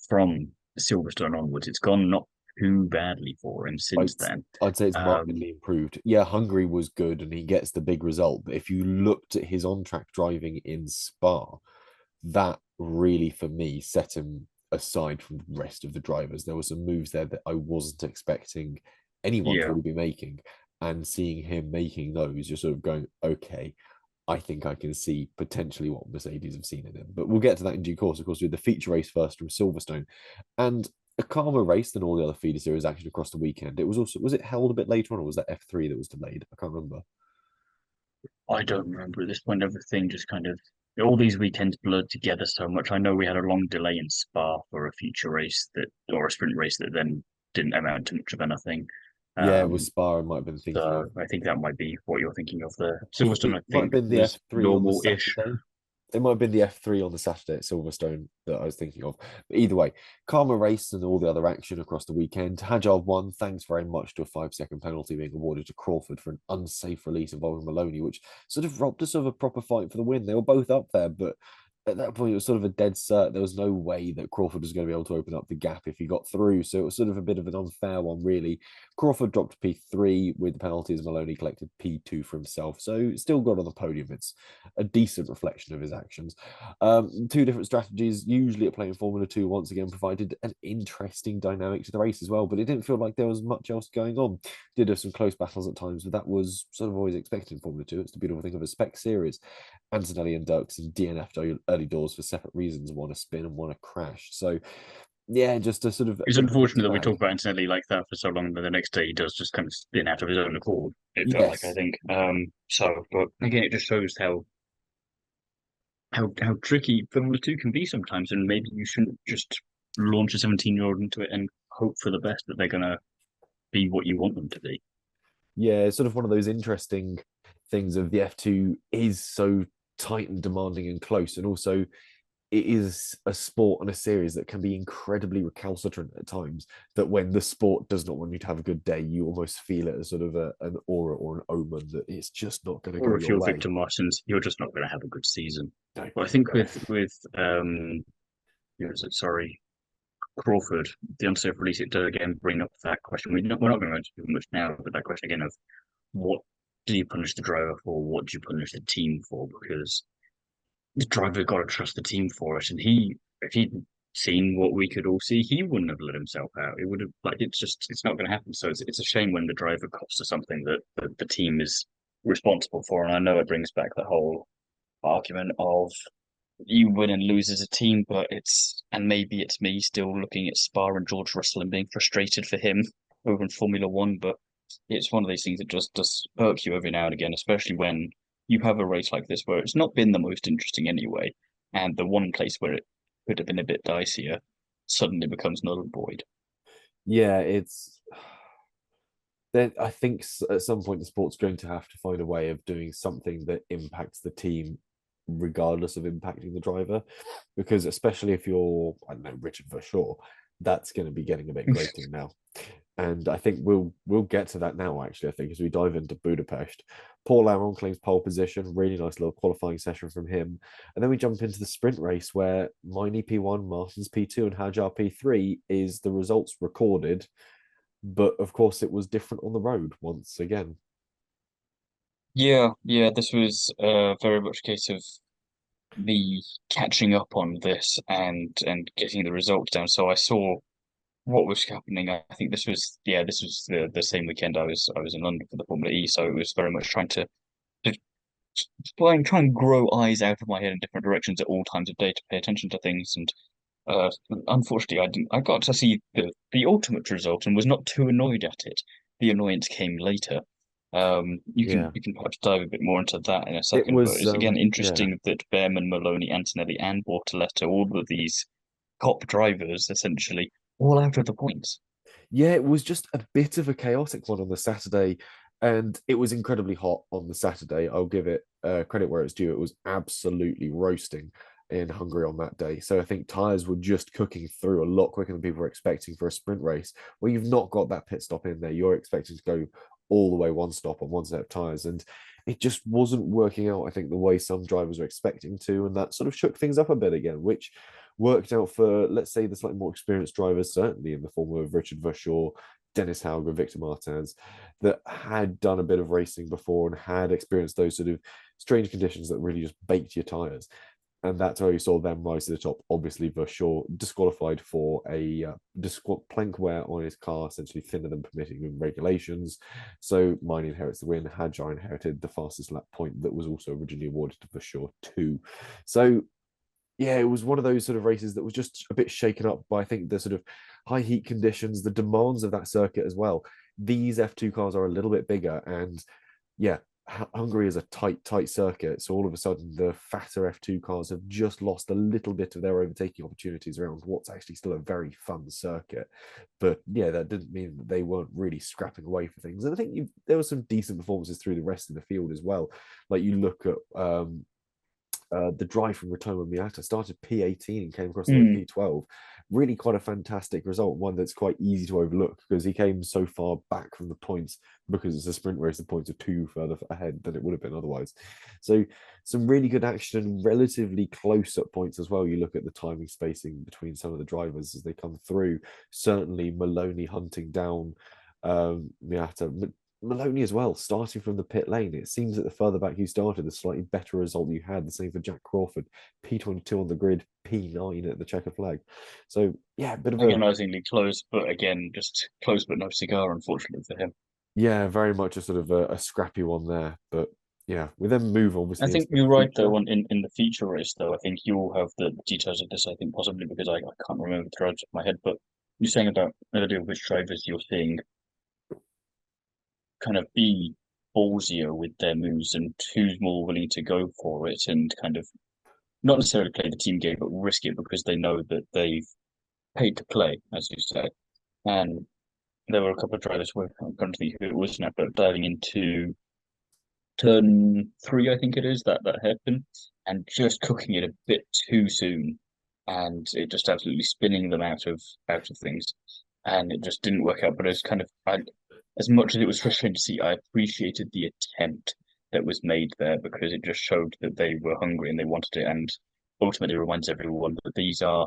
from Silverstone onwards. It's gone not too badly for him I'd, since then. I'd say it's Um, markedly improved. Yeah, Hungary was good and he gets the big result. But if you looked at his on track driving in Spa, that really, for me, set him aside from the rest of the drivers. There were some moves there that I wasn't expecting anyone to yeah, really be making. And seeing him making those, you're sort of going, okay, I think I can see potentially what Mercedes have seen in him. But we'll get to that in due course. Of course, with the feature race first from Silverstone. And a calmer race than all the other feeder series action across the weekend. It was also, was it held a bit later on, or was that F3 that was delayed? I can't remember. I don't remember at this point. Everything just kind of all these weekends blurred together so much. I know we had a long delay in Spa for a future race that or a sprint race that then didn't amount to much of anything. Yeah, it was Um, Spa I might have been thinking of. so I think that might be what you're thinking of there. Silverstone, It I might have think, been the was F3 on the normal-ish. Saturday. It might have been the F3 on the Saturday at Silverstone that I was thinking of. But either way, calmer race and all the other action across the weekend. Hajar won, thanks very much to a 5-second penalty being awarded to Crawford for an unsafe release involving Maloney, which sort of robbed us of a proper fight for the win. They were both up there, but at that point, it was sort of a dead cert. There was no way that Crawford was going to be able to open up the gap if he got through. So it was sort of a bit of an unfair one, really. Crawford dropped P3 with the penalties. Maloney collected P2 for himself. So still got on the podium. It's a decent reflection of his actions. Two different strategies, usually at playing Formula 2, once again provided an interesting dynamic to the race as well. But it didn't feel like there was much else going on. Did have some close battles at times, but that was sort of always expected in Formula 2. It's the beautiful thing of a spec series. Antonelli and Dirksen DNF'd early doors for separate reasons, one a spin and one a crash. So yeah, just a sort of a It's bit of a unfortunate mixed that we bag. talk about Antonelli like that for so long, and then the next day he does just kind of spin out of his own accord. It felt like, I Yes. think. But again, it just shows how tricky Formula 2 can be sometimes, and maybe you shouldn't just launch a 17-year-old into it and hope for the best that they're gonna be what you want them to be. Yeah, it's sort of one of those interesting things of the F2 is so tight and demanding and close, and also it is a sport and a series that can be incredibly recalcitrant at times. That when the sport does not want you to have a good day, you almost feel it as sort of an aura or an omen that it's just not going to go Or if your you're way. Victor Martins, you're just not going to have a good season. No, But I think no. who was it? Sorry, Crawford, the unsafe release. It does again bring up that question. We're not going to go into too much now, but that question again of what do you punish the driver for? What do you punish the team for? Because the driver got to trust the team for it, and if he'd seen what we could all see, he wouldn't have let himself out. It would have like it's not going to happen. So it's a shame when the driver costs us something that the team is responsible for. And I know it brings back the whole argument of you win and lose as a team, but and maybe it's me still looking at Spa and George Russell and being frustrated for him over in Formula One, but it's one of these things that just does irk you every now and again, especially when you have a race like this where it's not been the most interesting anyway, and the one place where it could have been a bit dicier suddenly becomes null and void. Yeah, it's then I think at some point the sport's going to have to find a way of doing something that impacts the team regardless of impacting the driver, because especially if you're, I don't know, Richard Verschoor, that's going to be getting a bit grating now. And I think we'll get to that now, actually, I think, as we dive into Budapest. Paul Aron claims pole position, really nice little qualifying session from him. And then we jump into the sprint race where Miney P1, Martins P2, and Hajar P3 is the results recorded. But of course, it was different on the road once again. Yeah, this was very much a case of me catching up on this and getting the results down. So I saw what was happening. I think this was the same weekend I was in London for the Formula E, so it was very much to try and grow eyes out of my head in different directions at all times of day to pay attention to things. And uh, unfortunately, I didn't. I got to see the ultimate result and was not too annoyed at it. The annoyance came later. Yeah, You can perhaps dive a bit more into that in a it second, but was. it's again Yeah, interesting that Behrman, Maloney, Antonelli, and Bortoleto, all of these top drivers, essentially, all out of the points. yeah, it was just a bit of a chaotic one on the Saturday, and it was incredibly hot on the Saturday. I'll give it credit where it's due. It was absolutely roasting in Hungary on that day. So I think tires were just cooking through a lot quicker than people were expecting for a sprint race, where you've not got that pit stop in there. You're expecting to go all the way one stop on one set of tires, and it just wasn't working out. I think the way some drivers were expecting to, and that sort of shook things up a bit again, which worked out for, let's say, the slightly more experienced drivers, certainly in the form of Richard Verschoor, Dennis Hauger, Victor Martins, that had done a bit of racing before and had experienced those sort of strange conditions that really just baked your tyres. And that's how you saw them rise to the top. Obviously, Verschoor disqualified for a plank wear on his car, essentially thinner than permitting in regulations. So mine inherits the win. Hadjar inherited the fastest lap point that was also originally awarded to Verschoor too. So yeah, it was one of those sort of races that was just a bit shaken up by, I think, the sort of high heat conditions, the demands of that circuit as well. These F2 cars are a little bit bigger, and yeah, Hungary is a tight circuit. So all of a sudden, the fatter F2 cars have just lost a little bit of their overtaking opportunities around what's actually still a very fun circuit. But yeah, that didn't mean that they weren't really scrapping away for things. And I think there were some decent performances through the rest of the field as well. Like you look at the drive from Rotoma Miata started P18 and came across the line Hmm. P12. Really quite a fantastic result, one that's quite easy to overlook because he came so far back from the points because it's a sprint race, the points are two further ahead than it would have been otherwise. So some really good action, relatively close at points as well. You look at the timing spacing between some of the drivers as they come through. Certainly Maloney hunting down Miata. Maloney as well, starting from the pit lane. It seems that the further back you started, the slightly better result you had. The same for Jack Crawford, P22 on the grid, P9 at the checker flag. So yeah, a bit of a Agonizingly close, but again, just close but no cigar, unfortunately for him. yeah, very much a sort of a scrappy one there. But yeah, we then move I obviously into think the you're right feature. though in the feature race though. I think you'll have the details of this, I think possibly because I can't remember the threads of my head, but you're saying about earlier which drivers you're seeing kind of be ballsier with their moves and who's more willing to go for it and kind of not necessarily play the team game, but risk it because they know that they've paid to play, as you say. And there were a couple of drivers who I'm going to think who it was now, but diving into turn three, I think it is, that hairpin, and just cooking it a bit too soon, and it just absolutely spinning them out of things, and it just didn't work out. But it's kind of as much as it was frustrating to see, I appreciated the attempt that was made there because it just showed that they were hungry and they wanted it, and ultimately reminds everyone that these are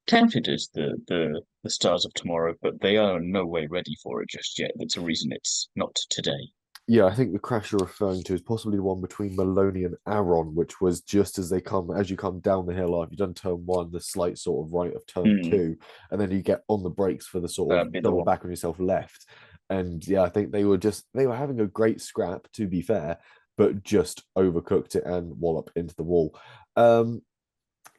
counted as the stars of tomorrow, but they are no way ready for it just yet. That's a reason it's not today. Yeah, I think the crash you're referring to is possibly the one between Maloney and Aaron, which was just as you come down the hill after you've done turn one, the slight sort of right of turn Hmm, two, and then you get on the brakes for the sort of that'd be the double one. back on yourself left. And yeah, I think they were having a great scrap, to be fair, but just overcooked it and wallop into the wall. Um,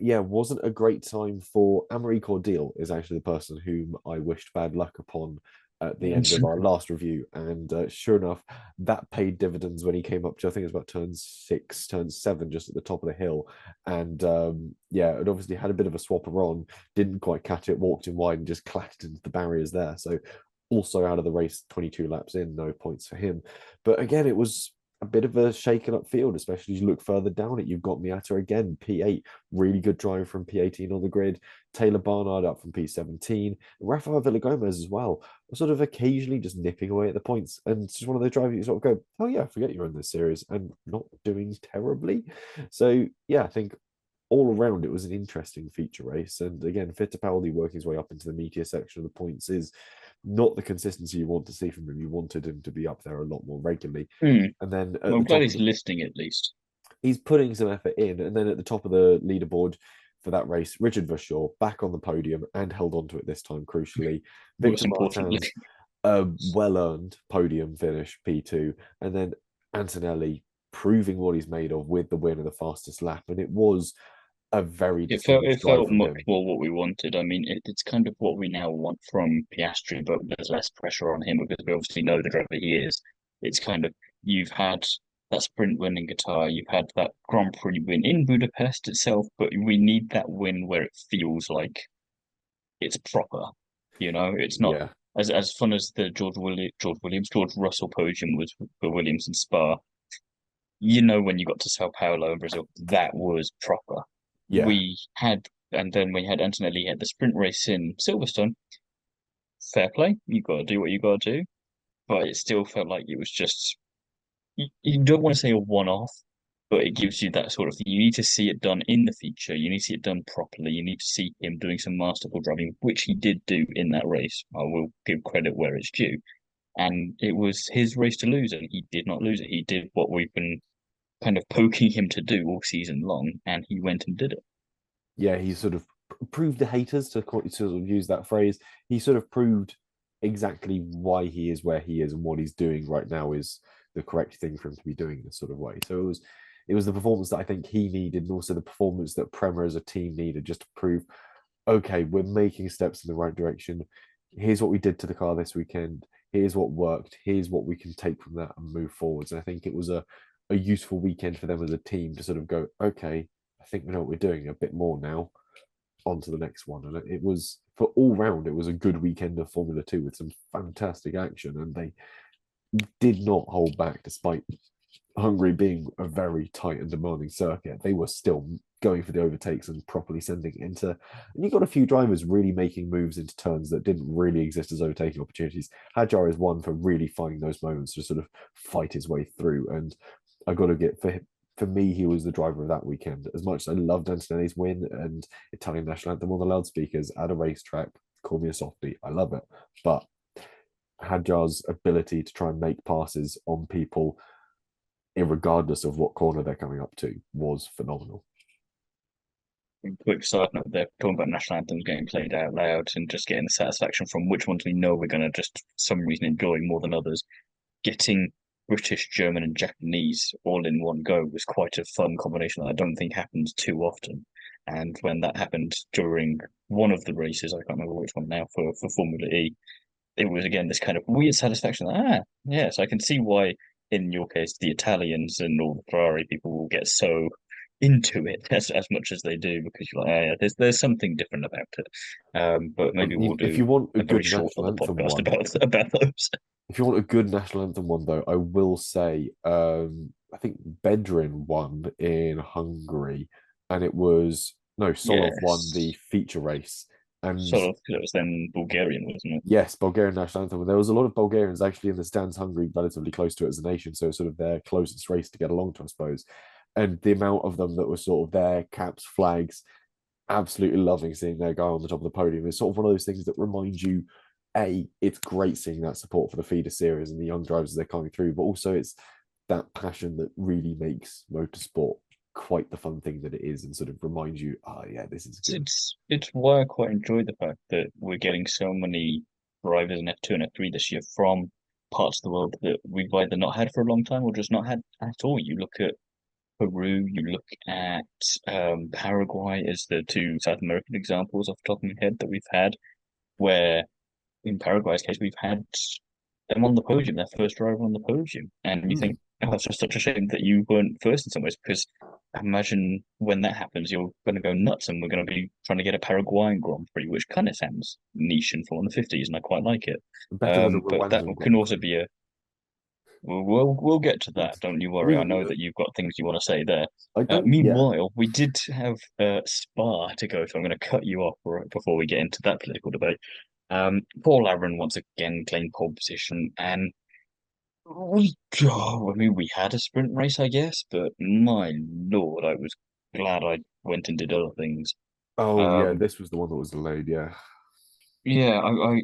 yeah, wasn't a great time for Amory Cordeal is actually the person whom I wished bad luck upon at the end of our last review. And sure enough, that paid dividends when he came up to, I think it was about turn six, turn seven, just at the top of the hill. And yeah, it obviously had a bit of a swapper on, didn't quite catch it, walked in wide and just clattered into the barriers there. So also out of the race, 22 laps in, no points for him. But again, it was a bit of a shaken up field, especially as you look further down it. You've got Miata again, P8, really good driver from P18 on the grid. Taylor Barnard up from P17. Rafael Villagomez as well, sort of occasionally just nipping away at the points. And it's just one of those drivers you sort of go, oh yeah, I forget you're in this series and not doing terribly. So yeah, I think all around it was an interesting feature race. And again, Fittipaldi working his way up into the meteor section of the points is not the consistency you want to see from him. You wanted him to be up there a lot more regularly. Hmm. And then at Well, the I'm glad top of he's the, listening at least. he's putting some effort in. And then at the top of the leaderboard for that race, Richard Vershaw back on the podium and held on to it this time, crucially. Most Victor importantly, Martins, a well-earned podium finish, P2. And then Antonelli proving what he's made of with the win of the fastest lap. And it was a very it distinguished drive felt from much him. more what we wanted. I mean, it's kind of what we now want from Piastri, but there's less pressure on him because we obviously know the driver he is. It's kind of you've had that sprint win in Qatar, you've had that Grand Prix win in Budapest itself, but we need that win where it feels like it's proper. You know, it's not Yeah. as fun as the George Russell podium was for Williams and Spa. You know, when you got to Sao Paulo in Brazil, that was proper. Yeah. And then we had Antonelli had the sprint race in Silverstone. Fair play, you got to do what you got to do, but it still felt like it was just you don't want to say a one-off, but it gives you that sort of thing. You need to see it done in the feature. You need to see it done properly. You need to see him doing some masterful driving, which he did do in that race. I will give credit where it's due. And it was his race to lose, and he did not lose it. He did what we've been kind of poking him to do all season long, and he went and did it. Yeah, he sort of proved the haters to sort of use that phrase. He sort of proved exactly why he is where he is and what he's doing right now is the correct thing for him to be doing this sort of way. So it was the performance that I think he needed, and also the performance that Prema as a team needed, just to prove, okay, we're making steps in the right direction. Here's what we did to the car this weekend. Here's what worked. Here's what we can take from that and move forwards. And I think it was a useful weekend for them as a team to sort of go, okay, I think we know what we're doing a bit more now. On to the next one. And it was, for all round, it was a good weekend of Formula 2 with some fantastic action. And they did not hold back despite Hungary being a very tight and demanding circuit. They were still going for the overtakes and properly sending it into. And you got a few drivers really making moves into turns that didn't really exist as overtaking opportunities. Hadjar is one for really finding those moments to sort of fight his way through. And I got to get for me, he was the driver of that weekend. As much as I loved Antonelli's win and Italian national anthem on the loudspeakers at a racetrack, call me a softie, I love it. But Hadjar's ability to try and make passes on people, regardless of what corner they're coming up to, was phenomenal. Quick side note there, talking about national anthems getting played out loud and just getting the satisfaction from which ones we know we're going to just for some reason enjoy more than others. Getting British, German, and Japanese all in one go was quite a fun combination that I don't think happens too often. And when that happened during one of the races, I can't remember which one now for Formula E, it was again this kind of weird satisfaction. Yes, I can see why in your case the Italians and all the Ferrari people will get so into it as much as they do because you're like, yeah, there's something different about it. But maybe we'll If do you want a a very good short national other anthem podcast one, about those. if you want a good national anthem one, though, I will say, I think Bedrin won in Hungary, and it was no Solov won the Yes, feature race, and sort of. It was then Bulgarian, wasn't it? yes, Bulgarian national anthem. There was a lot of Bulgarians actually in the stands. Hungary relatively close to it as a nation, so it's sort of their closest race to get along to, I suppose. And the amount of them that were sort of there, caps, flags, absolutely loving seeing their guy on the top of the podium. It's sort of one of those things that remind you, it's great seeing that support for the feeder series and the young drivers as they're coming through, but also it's that passion that really makes motorsport quite the fun thing that it is and sort of reminds you, oh yeah, this is good. It's why I quite enjoy the fact that we're getting so many drivers in F2 and F3 this year from parts of the world that we've either not had for a long time or just not had at all. You look at Peru, you look at Paraguay as the two South American examples off the top of my head that we've had, where in Paraguay's case, we've had them on the podium, their first driver on the podium. And you Mm. think, oh, it's just such a shame that you weren't first in some ways, because imagine when that happens, you're going to go nuts and we're going to be trying to get a Paraguayan Grand Prix, which kind of sounds niche and full in the 50s, and I quite like it. Better than a But that Rwandan can Grand also Prix. be a we'll get to that. Don't you I worry. I mean, know that you've got things you want to say there. I don't. Yeah. Meanwhile, we did have Spa to go, so I'm going to cut you off right before we get into that political debate. Paul Aaron once again claimed pole position, and I mean, we had a sprint race, I guess, but my lord, I was glad I went and did other things. Oh yeah, Um, this was the one that was delayed. Yeah. yeah,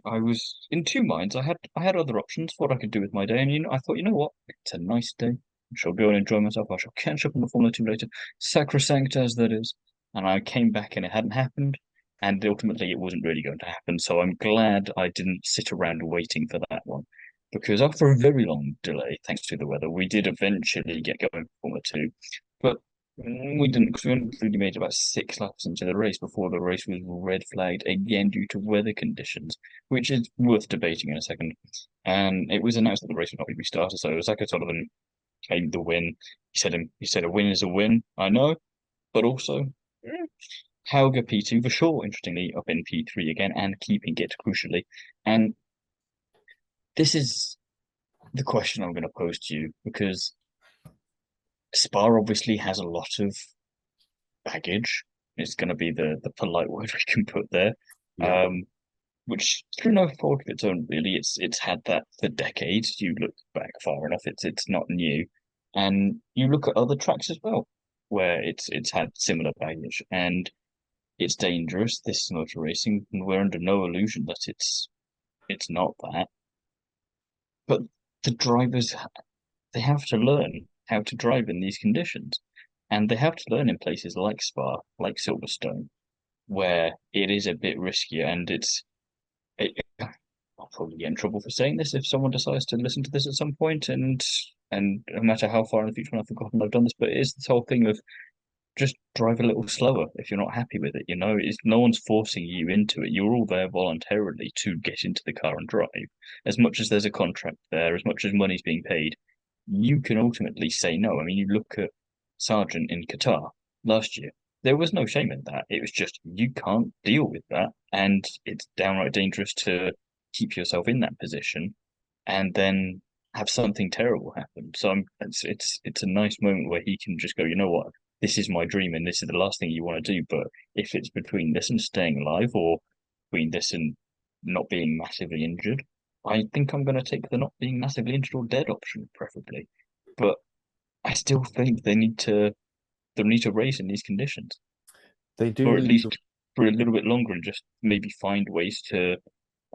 I was in two minds. I had other options for what I could do with my day, and I thought, you know what, it's a nice day. I shall go and enjoy myself. I shall catch up on the Formula 2 later, sacrosanct as that is. And I came back and it hadn't happened, and ultimately it wasn't really going to happen. So I'm glad I didn't sit around waiting for that one, because after a very long delay, thanks to the weather, we did eventually get going for Formula 2. But we didn't, because we only really made about 6 laps into the race before the race was red flagged again due to weather conditions, which is worth debating in a second. And it was announced that the race would not be restarted, so it was like a sort of an claimed the win. He said a win is a win. I know, but also Helga P2 for sure, interestingly, up in P3 again and keeping it crucially. And this is the question I'm going to pose to you because Spa obviously has a lot of baggage. It's going to be the polite word we can put there. Yeah. Um, which through no fault of its own, really. It's had that for decades. You look back far enough, it's not new. And you look at other tracks as well, where it's had similar baggage and it's dangerous. This is motor racing, and we're under no illusion that it's not that. But the drivers they have to learn how to drive in these conditions. And they have to learn in places like Spa, like Silverstone, where it is a bit riskier and I'll probably get in trouble for saying this if someone decides to listen to this at some point, and no matter how far in the future when I've forgotten I've done this, but it is this whole thing of just drive a little slower if you're not happy with it. It's no one's forcing you into it. You're all there voluntarily to get into the car and drive. As much as there's a contract there, as much as money's being paid, you can ultimately say no. I mean, you look at Sargent in Qatar last year. There was no shame in that. It was just you can't deal with that, and it's downright dangerous to keep yourself in that position and then have something terrible happen. So it's a nice moment where he can just go, you know what, this is my dream and this is the last thing you want to do. But if it's between this and staying alive or between this and not being massively injured, I think I'm going to take the not being massively injured or dead option, preferably. But I still think they need to race in these conditions, They do or at need to. least for a little bit longer, and just maybe find ways to.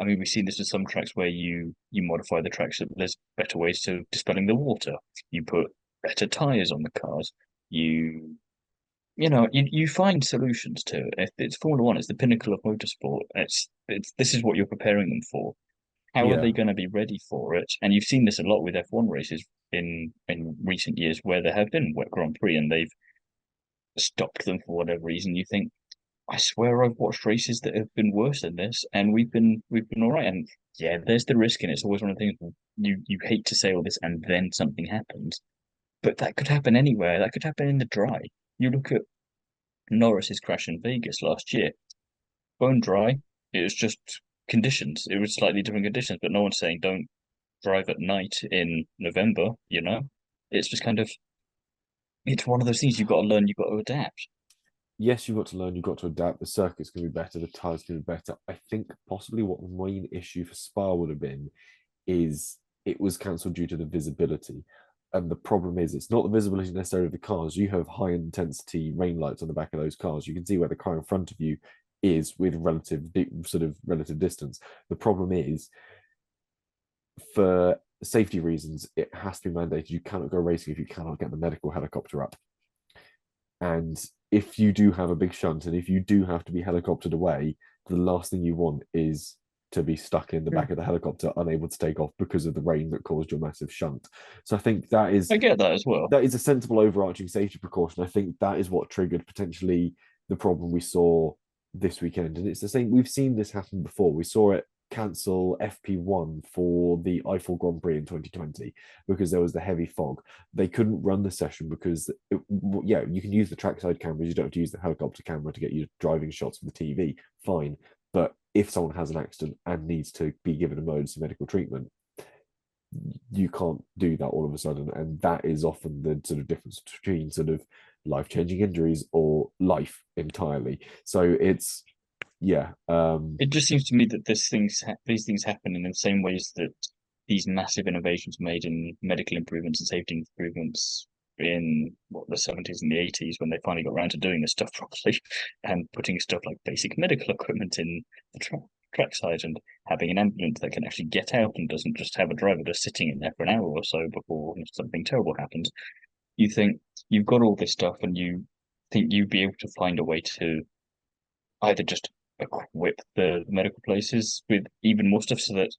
I mean, we've seen this with some tracks where you modify the tracks so there's better ways to dispelling the water. You put better tires on the cars. You find solutions to it. It's Formula One. It's the pinnacle of motorsport. It's this is what you're preparing them for. How are they Yeah. going to be ready for it? And you've seen this a lot with F1 races in recent years, where there have been wet Grand Prix and they've stopped them for whatever reason. You think, I swear I've watched races that have been worse than this, and we've been all right. And yeah, there's the risk, and it's always one of the things you hate to say all this, and then something happens. But that could happen anywhere. That could happen in the dry. You look at Norris's crash in Vegas last year. Bone dry. It was just conditions. It was slightly different conditions, but no one's saying don't drive at night in November. It's just kind of it's one of those things you've got to learn. You've got to adapt. Yes, you've got to learn. You've got to adapt. The circuit's going to be better. The tires going to be better. I think possibly what the main issue for Spa would have been is it was cancelled due to the visibility. And the problem is, it's not the visibility necessarily of the cars. You have high intensity rain lights on the back of those cars. You can see where the car in front of you is with relative distance. The problem is, for safety reasons, it has to be mandated. You cannot go racing if you cannot get the medical helicopter up. And if you do have a big shunt and if you do have to be helicoptered away, the last thing you want is to be stuck in the Yeah. back of the helicopter, unable to take off because of the rain that caused your massive shunt. So I think that is I get that as well. that is a sensible overarching safety precaution. I think that is what triggered potentially the problem we saw this weekend. And it's the same, we've seen this happen before. We saw it cancel FP1 for the Eiffel Grand Prix in 2020 because there was the heavy fog. They couldn't run the session because, yeah, you can use the trackside cameras. You don't have to use the helicopter camera to get you driving shots of the TV. Fine. But if someone has an accident and needs to be given emergency medical treatment, you can't do that all of a sudden, and that is often the sort of difference between sort of life-changing injuries or life entirely. So it's yeah, It just seems to me that these things happen in the same ways that these massive innovations made in medical improvements and safety improvements in the 70s and the 80s when they finally got around to doing this stuff properly and putting stuff like basic medical equipment in the trackside and having an ambulance that can actually get out and doesn't just have a driver just sitting in there for an hour or so before something terrible happens. You think you've got all this stuff and you think you'd be able to find a way to either just equip the medical places with even more stuff so that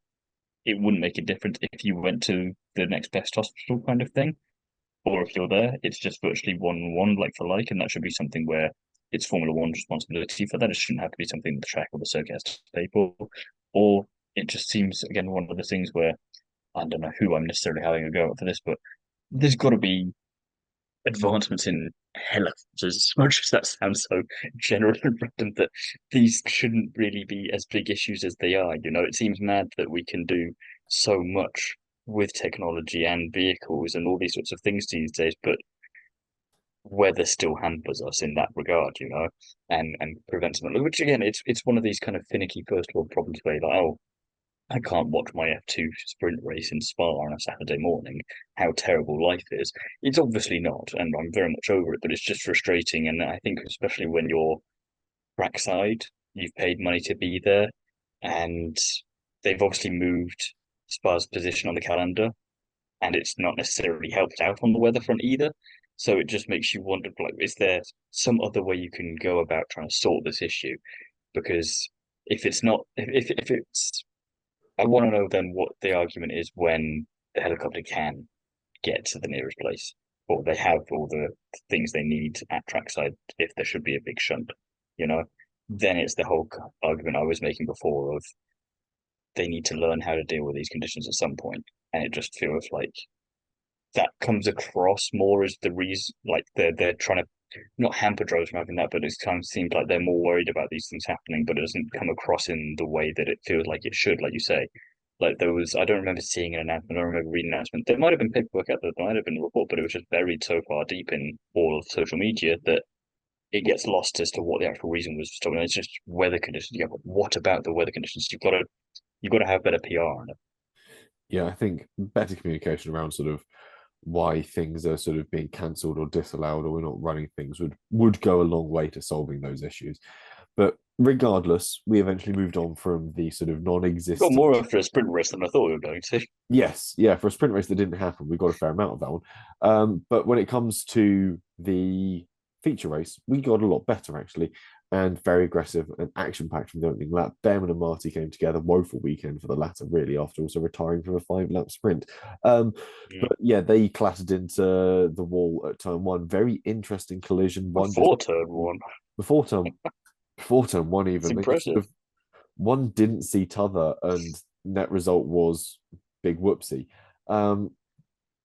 it wouldn't make a difference if you went to the next best hospital kind of thing. Or if you're there, it's just virtually 1-1 like for like, and that should be something where it's Formula One's responsibility for that. It shouldn't have to be something the track or the circuit has to pay for. Or it just seems again one of the things where I don't know who I'm necessarily having a go at for this, but there's got to be advancements in helicopters, as much as that sounds so general and random, that these shouldn't really be as big issues as they are. You know, it seems mad that we can do so much with technology and vehicles and all these sorts of things these days, but weather still hampers us in that regard, you know, and prevents them. Which again, it's one of these kind of finicky first world problems where you're like, oh, I can't watch my F2 sprint race in Spa on a Saturday morning. How terrible life is. It's obviously not, and I'm very much over it, but it's just frustrating. And I think, especially when you're trackside, you've paid money to be there, and they've obviously moved Spa's position on the calendar, and it's not necessarily helped out on the weather front either. So it just makes you wonder, like, is there some other way you can go about trying to sort this issue? Because if it's not, if it's I want to know then what the argument is when the helicopter can get to the nearest place, or they have all the things they need at trackside if there should be a big shunt, you know? Then it's the whole argument I was making before of they need to learn how to deal with these conditions at some point, and it just feels like that comes across more as the reason, like they're trying to not hamper drivers from having that, but it kind of seems like they're more worried about these things happening, but it doesn't come across in the way that it feels like it should, like you say. Like there was, I don't remember seeing an announcement. I don't remember reading an announcement. There might have been paperwork out there. There might have been a report, but it was just buried so far deep in all of social media that it gets lost as to what the actual reason was for stopping. It's just weather conditions. Yeah, but what about the weather conditions? You've got to have better PR on it. yeah, I think better communication around sort of why things are sort of being cancelled or disallowed or we're not running things would go a long way to solving those issues. But regardless, we eventually moved on from the sort of Got non-existent. more after a sprint race than I thought we were going to. Yes, yeah, for a sprint race that didn't happen, we got a fair amount of that one. But when it comes to the feature race, we got a lot better actually, and very aggressive and action-packed from the opening lap. Behrman and Marty came together, woeful weekend for the latter, really, after also retiring from a 5-lap sprint. Mm. But yeah, they clattered into the wall at turn one. Very interesting collision. One just Before turn one. before turn before turn one It's even. They just sort impressive. of one didn't see t'other, and net result was big whoopsie. Um,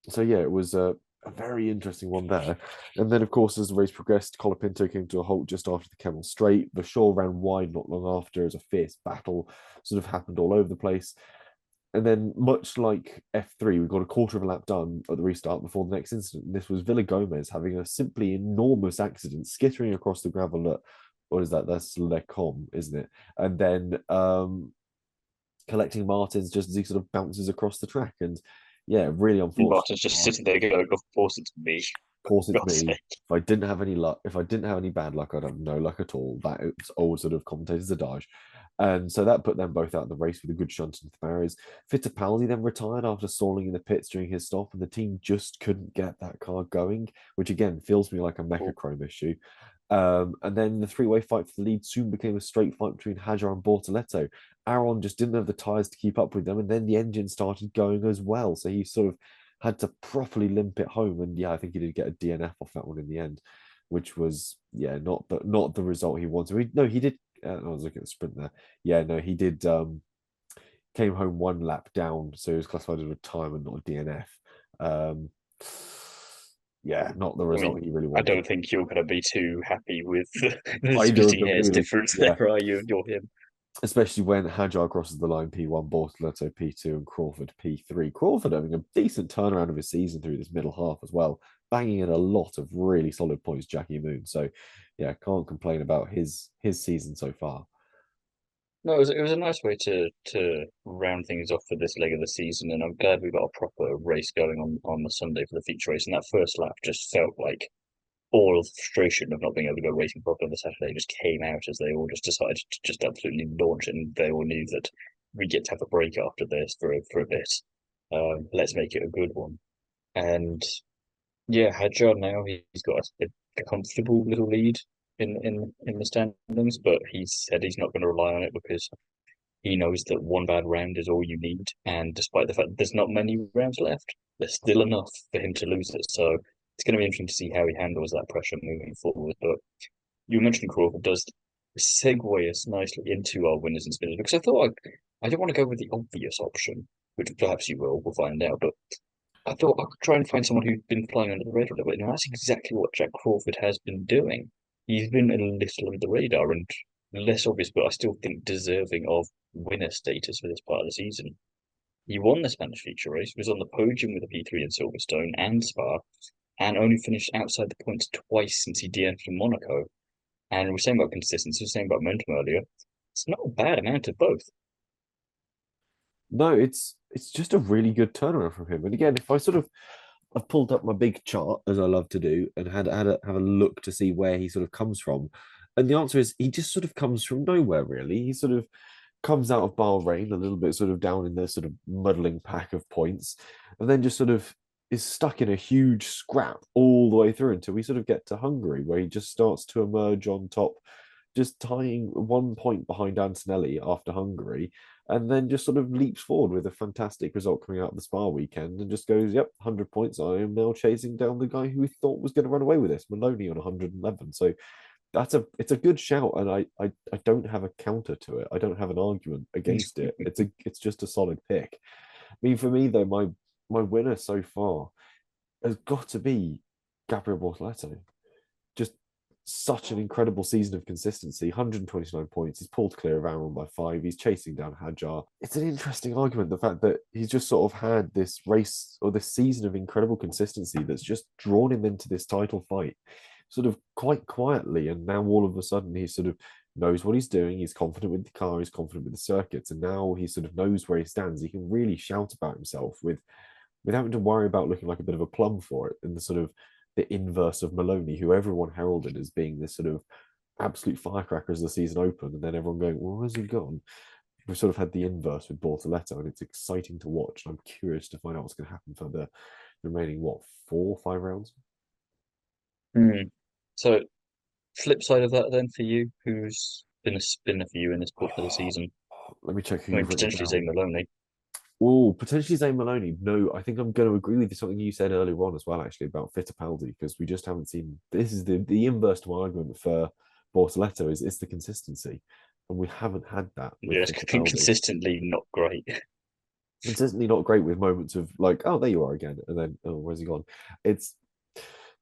so yeah, it was a very interesting one there. And then, of course, as the race progressed, Colapinto came to a halt just after the Kemmel Straight. Vashaw ran wide not long after as a fierce battle sort of happened all over the place. And then, much like F3, we got a quarter of a lap done at the restart before the next incident. And this was Villa Gomez having a simply enormous accident, skittering across the gravel at, what is that? That's Lecom, isn't it? And then collecting Martins just as he sort of bounces across the track. And yeah, really unfortunate. Martin's just sitting there going, of course it's me. Of course, it's God's me. sake. If I didn't have any luck, if I didn't have any bad luck, I'd have no luck at all. That was old sort of commentator's adage. And so that put them both out of the race with a good shunt into the barriers. Fittipaldi then retired after stalling in the pits during his stop, and the team just couldn't get that car going, which again feels me like a Mechachrome issue. And then the three-way fight for the lead soon became a straight fight between Hajar and Bortoletto. Aaron just didn't have the tyres to keep up with them, and then the engine started going as well. So he sort of had to properly limp it home. And yeah, I think he did get a DNF off that one in the end, which was yeah, not the result he wanted. No, he did. I was looking at the sprint there. Yeah, no, he did. Came home one lap down, so he was classified as a retirement, not a DNF. Um, yeah, not the I result mean, he really I wanted. don't think you're going to be too happy with the Either of splitting them hairs really. difference Yeah, there, are you? You're him. especially when Hajar crosses the line P1, Bortoleto P2, and Crawford P3. Crawford having a decent turnaround of his season through this middle half as well, banging in a lot of really solid points, Jackie Moon. So, yeah, can't complain about his season so far. No, it was a nice way to round things off for this leg of the season, and I'm glad we got a proper race going on the Sunday for the feature race. And that first lap just felt like all of the frustration of not being able to go racing properly on the Saturday just came out as they all just decided to just absolutely launch it, and they all knew that we get to have a break after this for a bit. Let's make it a good one. And yeah, Hadjar now he's got a comfortable little lead in the standings, but he said he's not going to rely on it because he knows that one bad round is all you need. And despite the fact that there's not many rounds left, there's still enough for him to lose it. So it's going to be interesting to see how he handles that pressure moving forward. But you mentioned Crawford does segue us nicely into our winners and spinners because I don't want to go with the obvious option, which perhaps you will. We'll find out. But I thought I could try and find someone who's been flying under the radar a little bit. And that's exactly what Jack Crawford has been doing. He's been a little under the radar and less obvious, but I still think deserving of winner status for this part of the season. He won the Spanish feature race, was on the podium with a P3 in Silverstone and Spa, and only finished outside the points twice since he DNF'd from Monaco. And we're saying about consistency, we're saying about momentum earlier. It's not a bad amount of both. No, it's just a really good turnaround from him. And again, if I sort of I've pulled up my big chart as I love to do and have a look to see where he sort of comes from. And the answer is he just sort of comes from nowhere, really. He sort of comes out of Bahrain a little bit sort of down in the sort of muddling pack of points, and then just sort of is stuck in a huge scrap all the way through until we sort of get to Hungary, where he just starts to emerge on top, just tying 1 point behind Antonelli after Hungary, and then just sort of leaps forward with a fantastic result coming out of the Spa weekend and just goes, yep, 100 points. I am now chasing down the guy who we thought was going to run away with this, Maloney on 111. So it's a good shout, and I don't have a counter to it. I don't have an argument against it. It's just a solid pick. I mean, for me though, my winner so far has got to be Gabriel Bortoleto. Just such an incredible season of consistency. 129 points. He's pulled clear of Aaron by 5. He's chasing down Hadjar. It's an interesting argument, the fact that he's just sort of had this race or this season of incredible consistency that's just drawn him into this title fight sort of quite quietly. And now all of a sudden he sort of knows what he's doing. He's confident with the car. He's confident with the circuits. And now he sort of knows where he stands. He can really shout about himself without having to worry about looking like a bit of a plum for it in the sort of the inverse of Maloney, who everyone heralded as being this sort of absolute firecracker as the season opened, and then everyone going, well, where's he gone? We've sort of had the inverse with Bortoleto, and it's exciting to watch. And I'm curious to find out what's going to happen for the remaining, what, 4 or 5 rounds? Hmm. So, flip side of that then for you, who's been a spinner for you in this particular season? Let me check who I mean, you've written potentially Zay down. Maloney. Oh, potentially Zane Maloney. No, I think I'm going to agree with something you said earlier on as well, actually, about Fittipaldi, because we just haven't seen. This is the inverse to my argument for Bortoleto is it's the consistency, and we haven't had that Yeah, with it's been Fittipaldi. consistently not great. Consistently not great with moments of like, oh, there you are again, and then oh, where's he gone? It's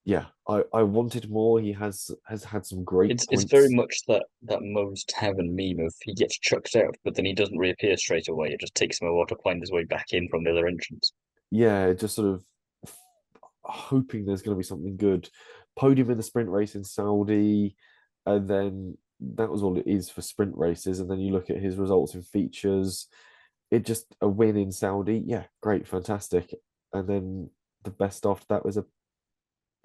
yeah, I wanted more. He has had some great It's very points. much that most Haven meme of he gets chucked out, but then he doesn't reappear straight away. It just takes him a while to find his way back in from the other entrance. Yeah, just sort of hoping there's going to be something good. Podium in the sprint race in Saudi, and then that was all it is for sprint races. And then you look at his results in features, it just a win in Saudi. Yeah, great, fantastic. And then the best after that was a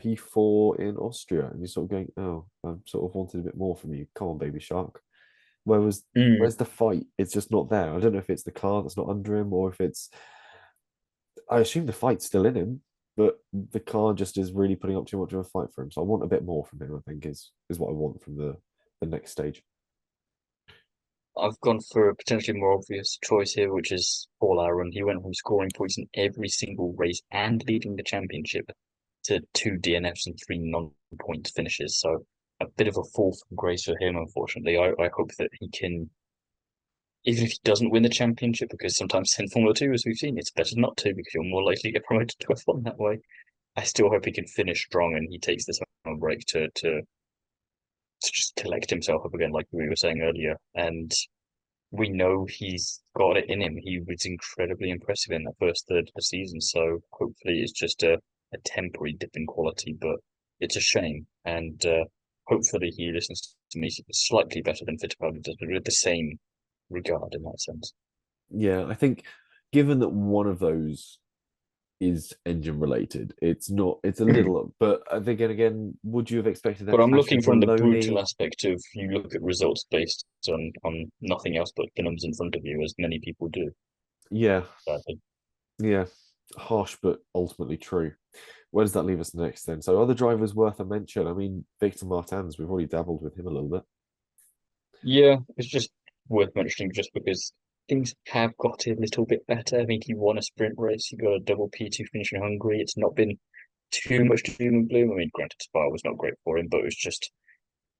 P4 in Austria. And you're sort of going, oh, I sort of wanted a bit more from you. Come on, baby shark. Mm. Where's the fight? It's just not there. I don't know if it's the car that's not under him or if it's I assume the fight's still in him, but the car just is really putting up too much of a fight for him. So I want a bit more from him, I think, is what I want from the next stage. I've gone for a potentially more obvious choice here, which is Paul Aaron. He went from scoring points in every single race and leading the championship to 2 DNFs and 3 non-point finishes. So a bit of a fall from grace for him, unfortunately. I hope that he can, even if he doesn't win the championship, because sometimes in Formula 2, as we've seen, it's better not to because you're more likely to get promoted to F1 that way. I still hope he can finish strong and he takes this on break to just collect himself up again, like we were saying earlier. And we know he's got it in him. He was incredibly impressive in that first third of the season. So hopefully it's just a temporary dip in quality, but it's a shame. And hopefully he listens to me slightly better than Fittipaldi does, but with the same regard in that sense. Yeah, I think given that one of those is engine related, it's not, it's a little, but I think again, would you have expected that But I'm clash looking with from the brutal Maloney? aspect of you look at results based on nothing else but the numbers in front of you, as many people do, Yeah, sadly. yeah, harsh, but ultimately true. Where does that leave us next then? So other drivers worth a mention. I mean, Victor Martins, we've already dabbled with him a little bit. Yeah, it's just worth mentioning just because things have got a little bit better. I mean, he won a sprint race, he got a double P2 finish in Hungary. It's not been too much doom and gloom. I mean, granted, Spa was not great for him, but it was just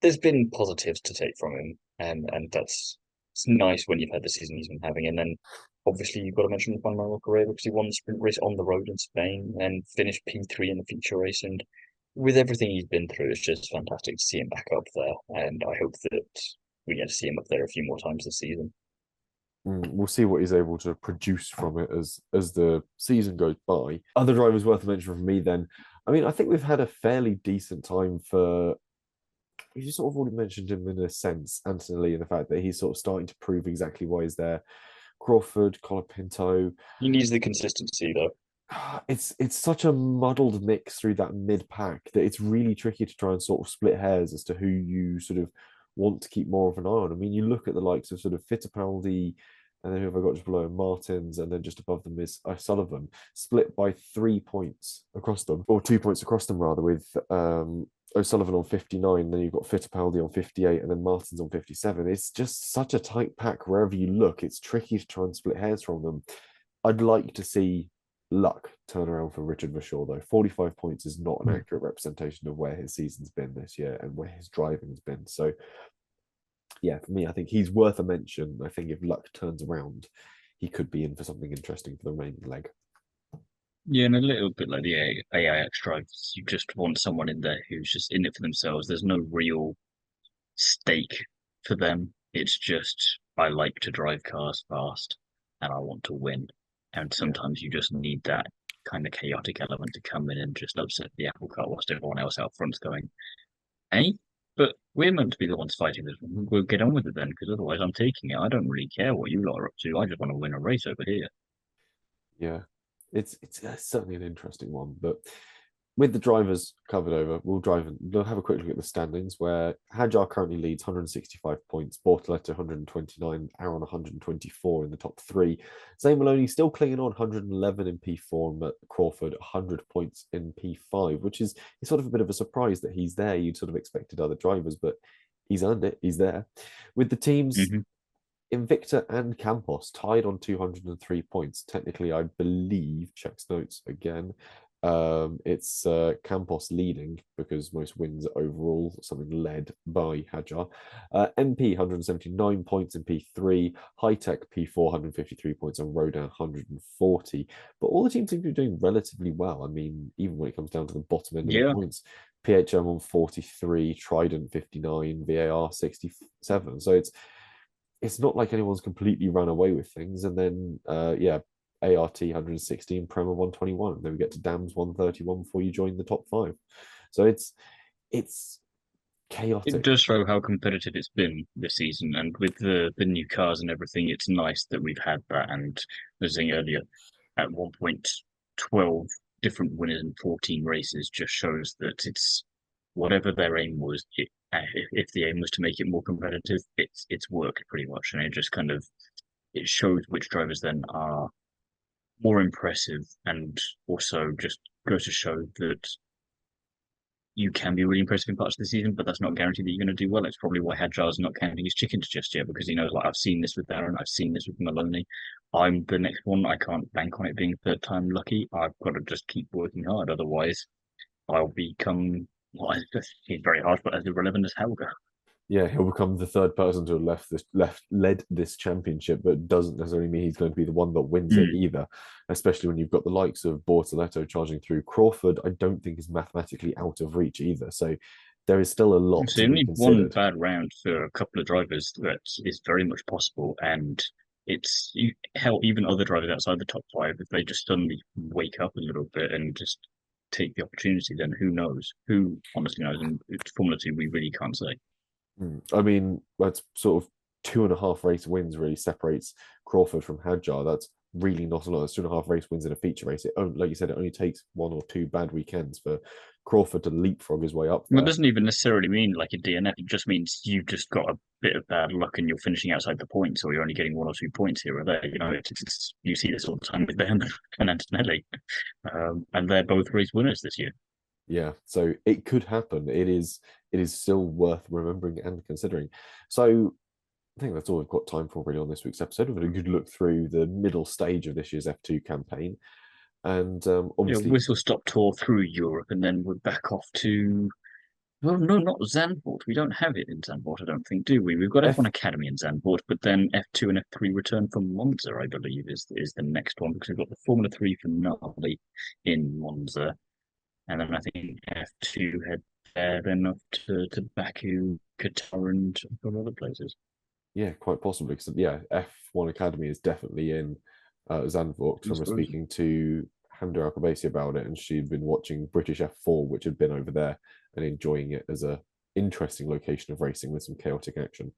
there's been positives to take from him, and that's it's nice when you've had the season he's been having. And then obviously you've got to mention Juan Manuel Correa because he won the sprint race on the road in Spain and finished P3 in the feature race. And with everything he's been through, it's just fantastic to see him back up there. And I hope that we get to see him up there a few more times this season. We'll see what he's able to produce from it as the season goes by. Other drivers worth a mention from me then. I mean, I think we've had a fairly decent time for. You sort of already mentioned him in a sense, Anthony Lee, and the fact that he's sort of starting to prove exactly why he's there. Crawford, Colapinto. He needs the consistency though. It's such a muddled mix through that mid pack that it's really tricky to try and sort of split hairs as to who you sort of want to keep more of an eye on. I mean, you look at the likes of sort of Fittipaldi, and then who have I got just below him? Martins, and then just above them is O'Sullivan, split by 3 points across them, or 2 points across them rather, with O'Sullivan on 59, then you've got Fittipaldi on 58, and then Martins on 57. It's just such a tight pack wherever you look. It's tricky to try and split hairs from them. I'd like to see luck turn around for Richard Verschoor, though. 45 points is not an accurate representation of where his season's been this year and where his driving's been. So, yeah, for me, I think he's worth a mention. I think if luck turns around, he could be in for something interesting for the remaining leg. Yeah, and a little bit like the AIX drivers, you just want someone in there who's just in it for themselves. There's no real stake for them. It's just I like to drive cars fast and I want to win. And Yeah. sometimes you just need that kind of chaotic element to come in and just upset the apple cart whilst everyone else out front's going, hey, but we're meant to be the ones fighting this one. We'll get on with it then, because otherwise I'm taking it. I don't really care what you lot are up to. I just want to win a race over here. Yeah, it's certainly an interesting one. But with the drivers covered over, we'll have a quick look at the standings where Hadjar currently leads 165 points, Bortoleto 129, Aaron 124 in the top three. Zane Maloney still clinging on 111 in P4 and Crawford 100 points in P5, which is sort of a bit of a surprise that he's there. You'd sort of expected other drivers, but he's earned it. He's there. With the teams, Mm-hmm. Invicta and Campos tied on 203 points. Technically, I believe, checks notes again. It's Campos leading because most wins overall, something led by Hadjar. MP 179 points in P3, High Tech P4 153 points, and Rodin 140. But all the teams seem to be doing relatively well. I mean, even when it comes down to the bottom end of the Yeah, points, PHM on 43, Trident 59, VAR 67. So it's not like anyone's completely run away with things. And then, yeah, ART 116, Prema 121. And then we get to Dams 131 before you join the top five. So it's it chaotic. does show how competitive it's been this season, and with the new cars and everything, it's nice that we've had that. And as I was saying earlier, at one point, 12 different winners in 14 races just shows that it's whatever their aim was. If the aim was to make it more competitive, it's worked pretty much, and it just kind of it shows which drivers then are more impressive, and also just goes to show that you can be really impressive in parts of the season, but that's not guaranteed that you're going to do well. It's probably why Hadjar's not counting his chickens just yet because he knows, like, I've seen this with Aaron, I've seen this with Maloney. I'm the next one. I can't bank on it being third time lucky. I've got to just keep working hard. Otherwise, I'll become, well, it's very hard, but as irrelevant as Helga. Yeah, he'll become the third person to have led this championship, but doesn't necessarily mean he's going to be the one that wins it Mm. either. Especially when you've got the likes of Bortoleto charging through. Crawford, I don't think is mathematically out of reach either. So there is still a lot So to be only one considered. bad round for a couple of drivers that is very much possible, and hell, even other drivers outside the top five, if they just suddenly wake up a little bit and just take the opportunity, then who knows? Who honestly knows? And it's Formula Two, we really can't say. I mean, that's sort of 2.5 race wins really separates Crawford from Hadjar. That's really not a lot. It's 2.5 race wins in a feature race. Like you said, it only takes 1 or 2 bad weekends for Crawford to leapfrog his way up Well, it there. doesn't even necessarily mean like a DNF. It just means you've just got a bit of bad luck and you're finishing outside the points, or you're only getting 1 or 2 points here or there. You see this all the time with Ben and Antonelli, and they're both race winners this year. Yeah, so it could happen. It is still worth remembering and considering. So I think that's all we've got time for really on this week's episode. We've had a good look through the middle stage of this year's F2 campaign. And Yeah, obviously, whistle stop tour through Europe, and then we're back off to. Well, no, not Zandvoort. We don't have it in Zandvoort, I don't think, do we? We've got F1 F Academy in Zandvoort, but then F2 and F3 return from Monza, I believe, is the next one because we've got the Formula 3 finale in Monza, and then I think F2 head there, then up to Baku, Qatar, and a couple other places. yeah, quite possibly. Because yeah, F1 Academy is definitely in Zandvoort. I I was suppose. speaking to Hamda Alkabasi about it, and she'd been watching British F4, which had been over there, and enjoying it as a interesting location of racing with some chaotic action.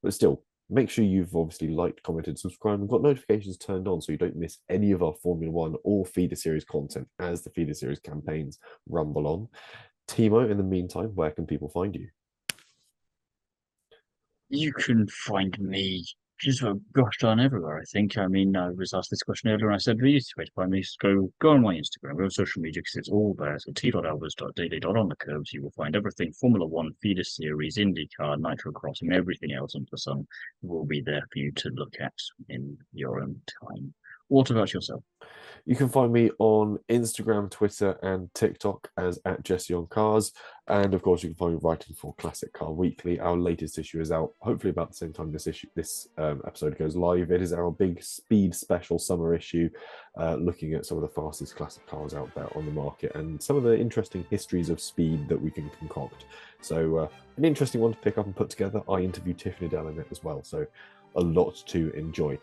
But still, make sure you've obviously liked, commented, subscribed, and got notifications turned on so you don't miss any of our Formula One or feeder series content as the feeder series campaigns rumble on. Timo, in the meantime, where can people find you? You can find me just about gosh darn everywhere, I think. I mean, I was asked this question earlier and I said the easiest way to find me is go on my Instagram, go on social media because it's all there. So t.albers.daily.on the Kerbs. You will find everything Formula One, feeder series, IndyCar, Nitro Crossing, everything else under the sun will be there for you to look at in your own time. What about yourself? You can find me on Instagram, Twitter, and TikTok as at Jesse on Cars. And of course, you can find me writing for Classic Car Weekly. Our latest issue is out hopefully about the same time this episode goes live. It is our big speed special summer issue, looking at some of the fastest classic cars out there on the market and some of the interesting histories of speed that we can concoct. So an interesting one to pick up and put together. I interviewed Tiffany Dell in it as well, so a lot to enjoy.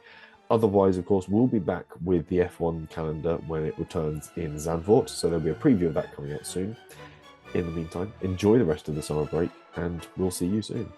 Otherwise, of course, we'll be back with the F1 calendar when it returns in Zandvoort. So there'll be a preview of that coming out soon. In the meantime, enjoy the rest of the summer break and we'll see you soon.